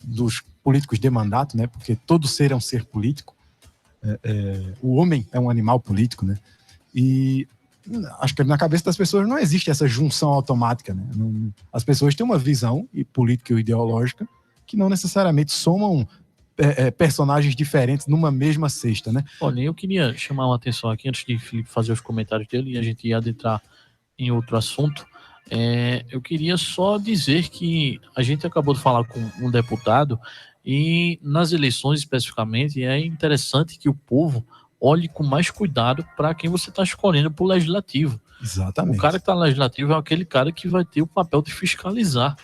dos políticos de mandato, né? Porque todo ser é um ser político. O homem é um animal político, né? E acho que na cabeça das pessoas não existe essa junção automática, né? As pessoas têm uma visão política e ideológica que não necessariamente somam personagens diferentes numa mesma cesta, né? Olha, eu queria chamar uma atenção aqui, antes de Felipe fazer os comentários dele e a gente ia adentrar em outro assunto. Eu queria só dizer que a gente acabou de falar com um deputado e nas eleições especificamente é interessante que o povo olhe com mais cuidado para quem você está escolhendo para o legislativo. Exatamente. O cara que está no legislativo é aquele cara que vai ter o papel de fiscalizar.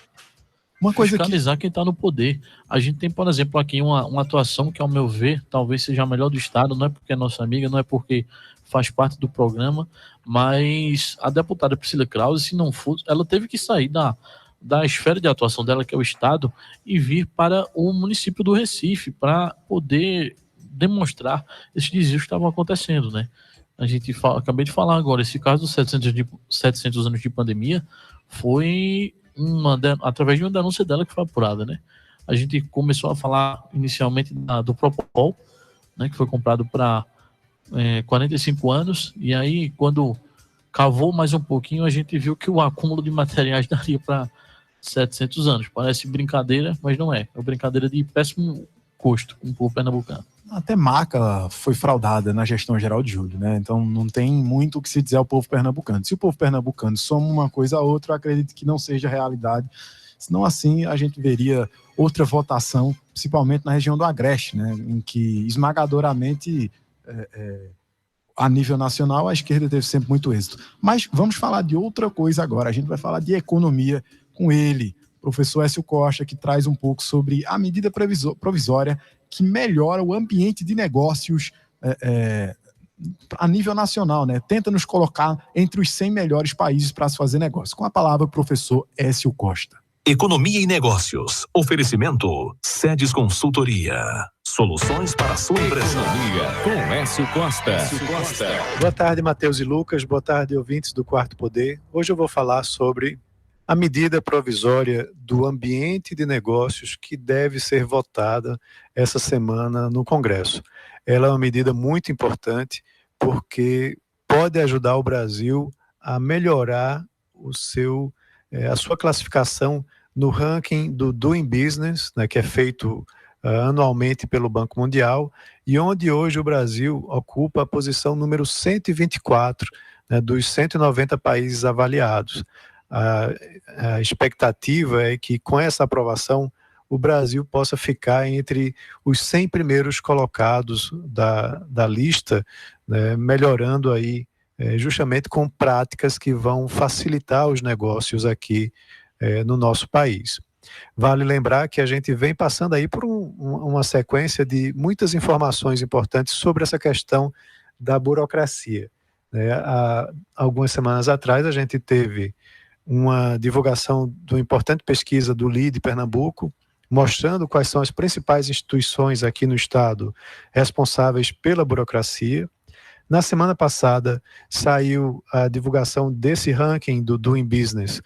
Fiscalizar quem está no poder. A gente tem, por exemplo, aqui uma atuação que, ao meu ver, talvez seja a melhor do estado, não é porque é nossa amiga, não é porque faz parte do programa, mas a deputada Priscila Krause, se não fosse, ela teve que sair da esfera de atuação dela, que é o estado, e vir para o município do Recife, para poder demonstrar esses desvios que estavam acontecendo, né? A gente acabei de falar agora, esse caso dos 700 anos de pandemia foi através de uma denúncia dela que foi apurada, né? A gente começou a falar inicialmente do Propol, né, que foi comprado para 45 anos, e aí quando cavou mais um pouquinho, a gente viu que o acúmulo de materiais daria para 700 anos. Parece brincadeira, mas não é. É brincadeira de péssimo custo com o povo pernambucano. Até Maca foi fraudada na gestão geral de Júlio, né? Então não tem muito o que se dizer ao povo pernambucano. Se o povo pernambucano soma uma coisa a outra, eu acredito que não seja realidade. Senão assim a gente veria outra votação, principalmente na região do Agreste, né? Em que esmagadoramente a nível nacional a esquerda teve sempre muito êxito. Mas vamos falar de outra coisa agora. A gente vai falar de economia com ele, professor Écio Costa, que traz um pouco sobre a medida provisória que melhora o ambiente de negócios a nível nacional, né? Tenta nos colocar entre os 100 melhores países para se fazer negócio. Com a palavra, o professor Écio Costa. Economia e negócios. Oferecimento Sedes Consultoria. Soluções para a sua empresa. Economia com Écio Costa. Boa tarde, Matheus e Lucas. Boa tarde, ouvintes do Quarto Poder. Hoje eu vou falar sobre a medida provisória do ambiente de negócios que deve ser votada essa semana no Congresso. Ela é uma medida muito importante porque pode ajudar o Brasil a melhorar a sua classificação no ranking do Doing Business, né, que é feito anualmente pelo Banco Mundial, e onde hoje o Brasil ocupa a posição número 124, né, dos 190 países avaliados. A expectativa é que com essa aprovação o Brasil possa ficar entre os 100 primeiros colocados da lista, né, melhorando aí justamente com práticas que vão facilitar os negócios aqui no nosso país. Vale lembrar que a gente vem passando aí por uma sequência de muitas informações importantes sobre essa questão da burocracia. Há algumas semanas atrás a gente teve uma divulgação de uma importante pesquisa do LIDE Pernambuco, mostrando quais são as principais instituições aqui no estado responsáveis pela burocracia. Na semana passada saiu a divulgação desse ranking do Doing Business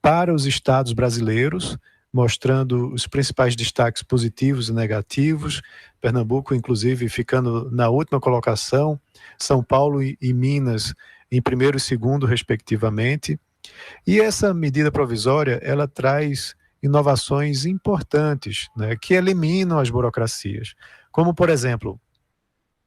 para os estados brasileiros, mostrando os principais destaques positivos e negativos. Pernambuco, inclusive, ficando na última colocação, São Paulo e Minas em primeiro e segundo, respectivamente. E essa medida provisória, ela traz inovações importantes, né, que eliminam as burocracias, como, por exemplo,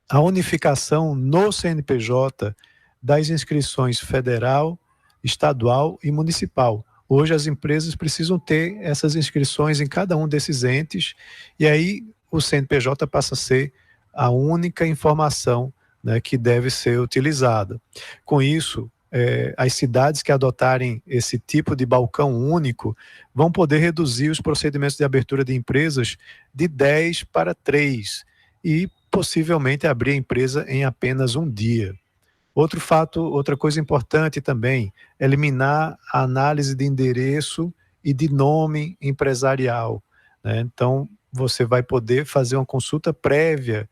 a unificação no CNPJ das inscrições federal, estadual e municipal. Hoje as empresas precisam ter essas inscrições em cada um desses entes, e aí o CNPJ passa a ser a única informação, né, que deve ser utilizada. Com isso, as cidades que adotarem esse tipo de balcão único vão poder reduzir os procedimentos de abertura de empresas de 10 para 3 e possivelmente abrir a empresa em apenas um dia. Outra coisa importante também, eliminar a análise de endereço e de nome empresarial, né? Então, você vai poder fazer uma consulta prévia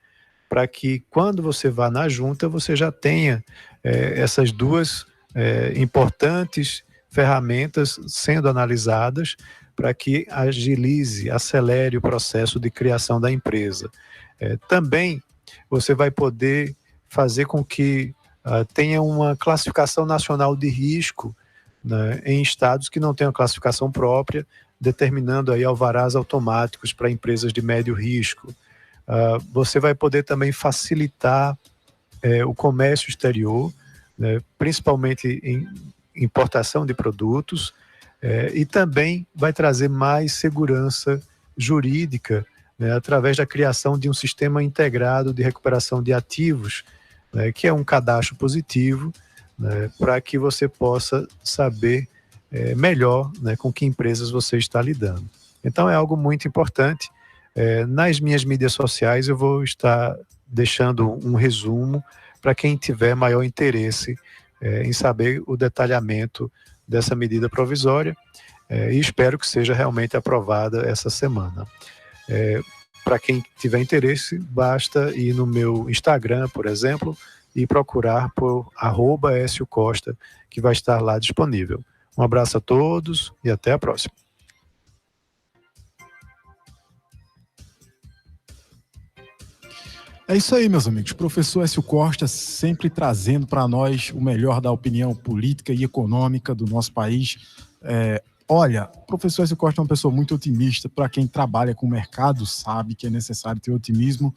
para que, quando você vá na junta, você já tenha essas duas importantes ferramentas sendo analisadas para que agilize, acelere o processo de criação da empresa. Também você vai poder fazer com que tenha uma classificação nacional de risco, né, em estados que não têm uma classificação própria, determinando aí alvarás automáticos para empresas de médio risco. Você vai poder também facilitar o comércio exterior, né, principalmente em importação de produtos, e também vai trazer mais segurança jurídica, né, através da criação de um sistema integrado de recuperação de ativos, né, que é um cadastro positivo, né, para que você possa saber melhor, né, com que empresas você está lidando. Então é algo muito importante. Nas minhas mídias sociais eu vou estar deixando um resumo para quem tiver maior interesse em saber o detalhamento dessa medida provisória, e espero que seja realmente aprovada essa semana. Para quem tiver interesse, basta ir no meu Instagram, por exemplo, e procurar por @Écio Costa, que vai estar lá disponível. Um abraço a todos e até a próxima. É isso aí, meus amigos. Professor Écio Costa sempre trazendo para nós o melhor da opinião política e econômica do nosso país. Olha, o professor Écio Costa é uma pessoa muito otimista. Para quem trabalha com o mercado sabe que é necessário ter otimismo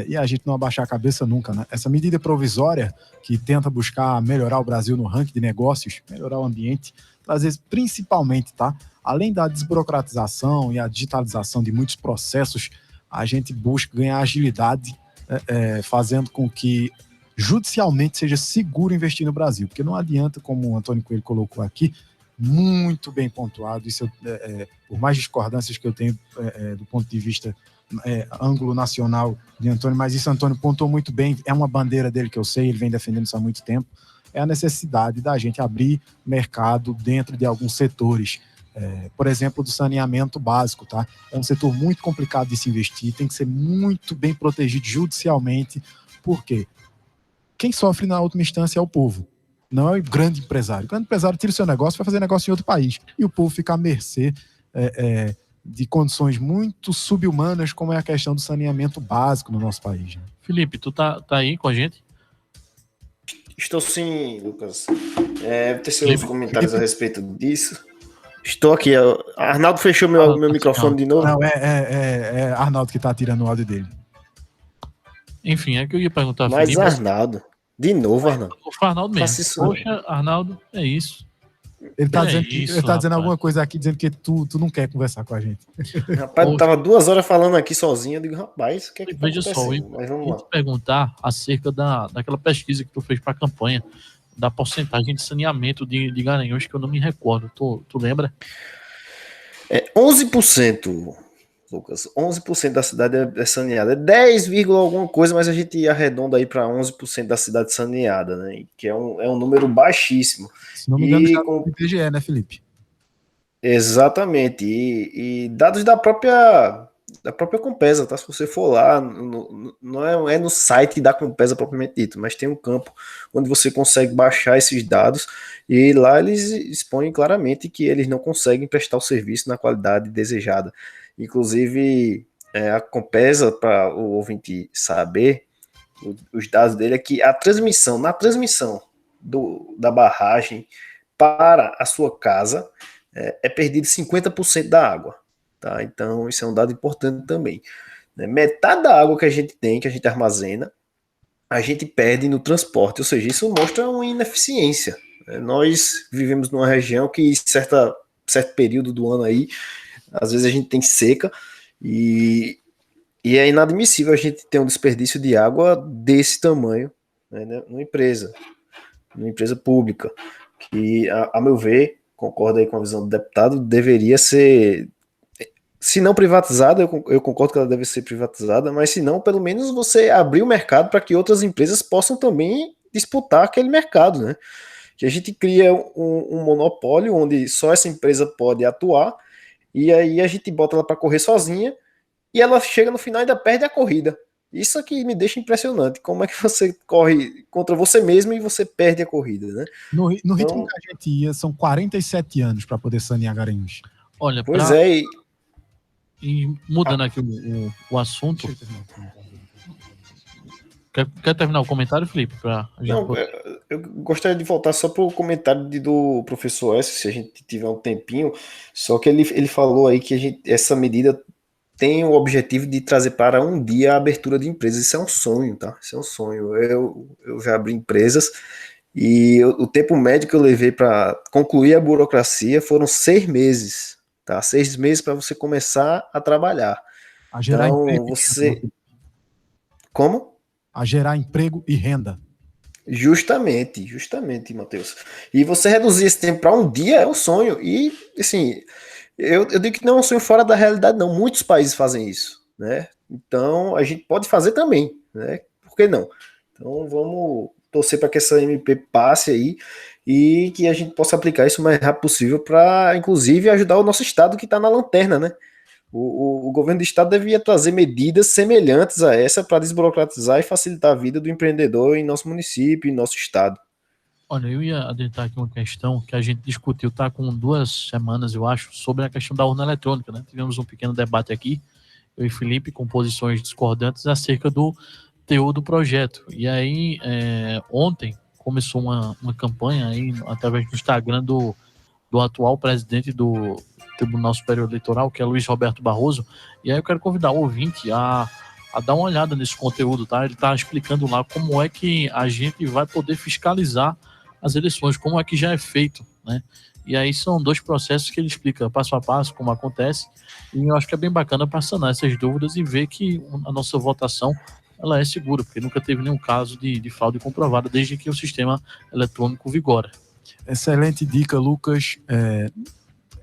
e a gente não abaixar a cabeça nunca, né? Essa medida provisória que tenta buscar melhorar o Brasil no ranking de negócios, melhorar o ambiente, trazer principalmente, tá? Além da desburocratização e a digitalização de muitos processos, a gente busca ganhar agilidade, fazendo com que judicialmente seja seguro investir no Brasil, porque não adianta, como o Antônio Coelho colocou aqui, muito bem pontuado, isso por mais discordâncias que eu tenho do ponto de vista ângulo nacional de Antônio, mas isso Antônio pontuou muito bem, é uma bandeira dele que eu sei, ele vem defendendo isso há muito tempo, é a necessidade da gente abrir mercado dentro de alguns setores, por exemplo, do saneamento básico, tá? É um setor muito complicado de se investir, tem que ser muito bem protegido judicialmente, porque quem sofre na última instância é o povo, não é o grande empresário. O grande empresário tira o seu negócio e vai fazer negócio em outro país, e o povo fica à mercê de condições muito subhumanas, como é a questão do saneamento básico no nosso país, né? Felipe, tu tá aí com a gente? Estou sim, Lucas. Tecer uns comentários a respeito disso. Estou aqui. Arnaldo fechou meu microfone de novo? Não, é Arnaldo que está tirando o áudio dele. Enfim, é que eu ia perguntar. Mas Felipe, Arnaldo. De novo, Arnaldo. Foi Arnaldo mesmo. Poxa, Arnaldo, é isso. Ele tá dizendo alguma coisa aqui, dizendo que tu não quer conversar com a gente. Rapaz, eu tava 2 horas falando aqui sozinho. Eu digo, rapaz, o que é que Veja tá só, acontecendo? Mas vamos lá. te perguntar acerca daquela pesquisa que tu fez para a campanha, da porcentagem de saneamento de Garanhuns, que eu não me recordo. Tu lembra? 11%, Lucas. 11% da cidade é saneada. É 10, alguma coisa, mas a gente arredonda aí para 11% da cidade saneada, né? Que é um número baixíssimo. Se não me engano, já com o IBGE, né, Felipe? Exatamente. E dados da própria Compesa, tá? Se você for lá, não é no site da Compesa propriamente dito, mas tem um campo onde você consegue baixar esses dados e lá eles expõem claramente que eles não conseguem prestar o serviço na qualidade desejada. Inclusive, a Compesa, para o ouvinte saber, os dados dele é que na transmissão da barragem para a sua casa é perdido 50% da água. Tá? Então, isso é um dado importante também. Metade da água que a gente tem, que a gente armazena, a gente perde no transporte, ou seja, isso mostra uma ineficiência. Nós vivemos numa região que, certo período do ano aí, às vezes a gente tem seca e é inadmissível a gente ter um desperdício de água desse tamanho, né, numa empresa pública, que, a meu ver, concordo aí com a visão do deputado, deveria ser, se não privatizada, eu concordo que ela deve ser privatizada, mas se não, pelo menos você abrir o mercado para que outras empresas possam também disputar aquele mercado, né? Que a gente cria um monopólio onde só essa empresa pode atuar e aí a gente bota ela para correr sozinha e ela chega no final e ainda perde a corrida. Isso aqui me deixa impressionante. Como é que você corre contra você mesmo e você perde a corrida, né? No ritmo que a gente ia, são 47 anos para poder sanear Garanhuns. Olha, pois e mudando aqui o assunto. Quer terminar o comentário, Felipe? Eu gostaria de voltar só para o comentário do professor S, se a gente tiver um tempinho. Só que ele falou aí que essa medida tem o objetivo de trazer para um dia a abertura de empresas. Isso é um sonho, tá? Isso é um sonho. Eu já abri empresas e o tempo médio que eu levei para concluir a burocracia foram 6 meses. Tá? 6 meses para você começar a trabalhar. A gerar emprego. Como? A gerar emprego e renda. Justamente, Matheus. E você reduzir esse tempo para um dia é um sonho. E, assim, eu digo que não é um sonho fora da realidade, não. Muitos países fazem isso, né? Então, a gente pode fazer também, né? Por que não? Então, vamos torcer para que essa MP passe aí e que a gente possa aplicar isso o mais rápido possível para, inclusive, ajudar o nosso estado que está na lanterna, né? O governo do estado devia trazer medidas semelhantes a essa para desburocratizar e facilitar a vida do empreendedor em nosso município, em nosso estado. Olha, eu ia adentrar aqui uma questão que a gente discutiu, tá com 2 semanas, eu acho, sobre a questão da urna eletrônica, né? Tivemos um pequeno debate aqui eu e Felipe, com posições discordantes acerca do teor do projeto. E aí, ontem, começou uma campanha aí, através do Instagram do atual presidente do Tribunal Superior Eleitoral, que é Luiz Roberto Barroso. E aí eu quero convidar o ouvinte a dar uma olhada nesse conteúdo, tá? Ele está explicando lá como é que a gente vai poder fiscalizar as eleições, como é que já é feito, né? E aí são 2 processos que ele explica passo a passo como acontece, e eu acho que é bem bacana para sanar essas dúvidas e ver que a nossa votação ela é segura, porque nunca teve nenhum caso de fraude comprovada desde que o sistema eletrônico vigora. Excelente dica, Lucas.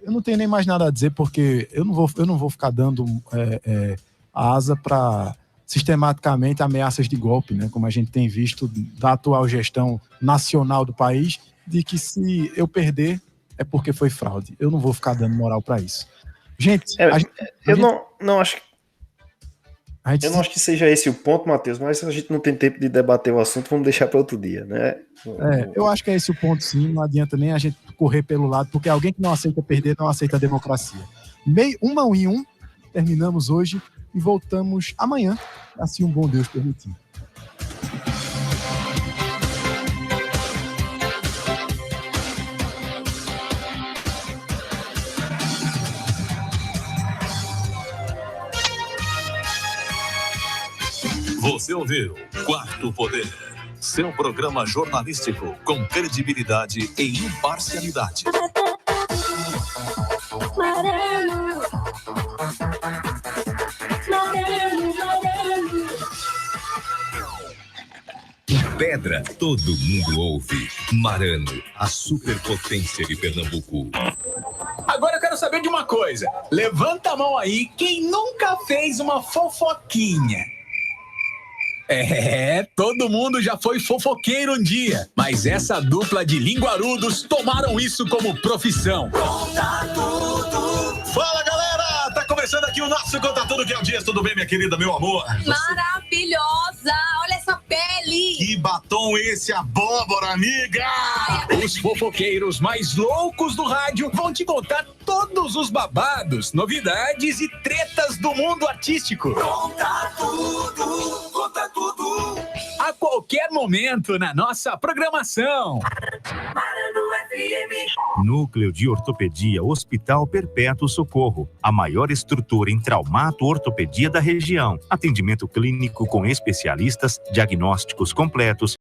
Eu não tenho nem mais nada a dizer, porque eu não vou ficar dando asa para sistematicamente ameaças de golpe, né? Como a gente tem visto da atual gestão nacional do país, de que se eu perder é porque foi fraude. Eu não vou ficar dando moral para isso. Gente, eu não acho que seja esse o ponto, Matheus, mas a gente não tem tempo de debater o assunto, vamos deixar para outro dia, né? Eu acho que é esse o ponto, sim. Não adianta nem a gente correr pelo lado, porque alguém que não aceita perder não aceita a democracia. 1-1, terminamos hoje e voltamos amanhã, assim um bom Deus permitir. Você ouviu Quarto Poder, seu programa jornalístico com credibilidade e imparcialidade. Pedra, todo mundo ouve. Marano, a superpotência de Pernambuco. Agora eu quero saber de uma coisa. Levanta a mão aí quem nunca fez uma fofoquinha. Todo mundo já foi fofoqueiro um dia, mas essa dupla de linguarudos tomaram isso como profissão. Conta tudo! Fala, galera! Tá começando aqui o nosso Conta Tudo, que é o Dias. Tudo bem, minha querida, meu amor? Maravilhosa! Olha essa pele! Que batom esse, abóbora, amiga! Os fofoqueiros mais loucos do rádio vão te contar todos os babados, novidades e tretas do mundo artístico. Conta tudo! Conta tudo! A qualquer momento na nossa programação. Núcleo de Ortopedia Hospital Perpétuo Socorro, a maior estrutura em traumato-ortopedia da região. Atendimento clínico com especialistas, diagnósticos completos,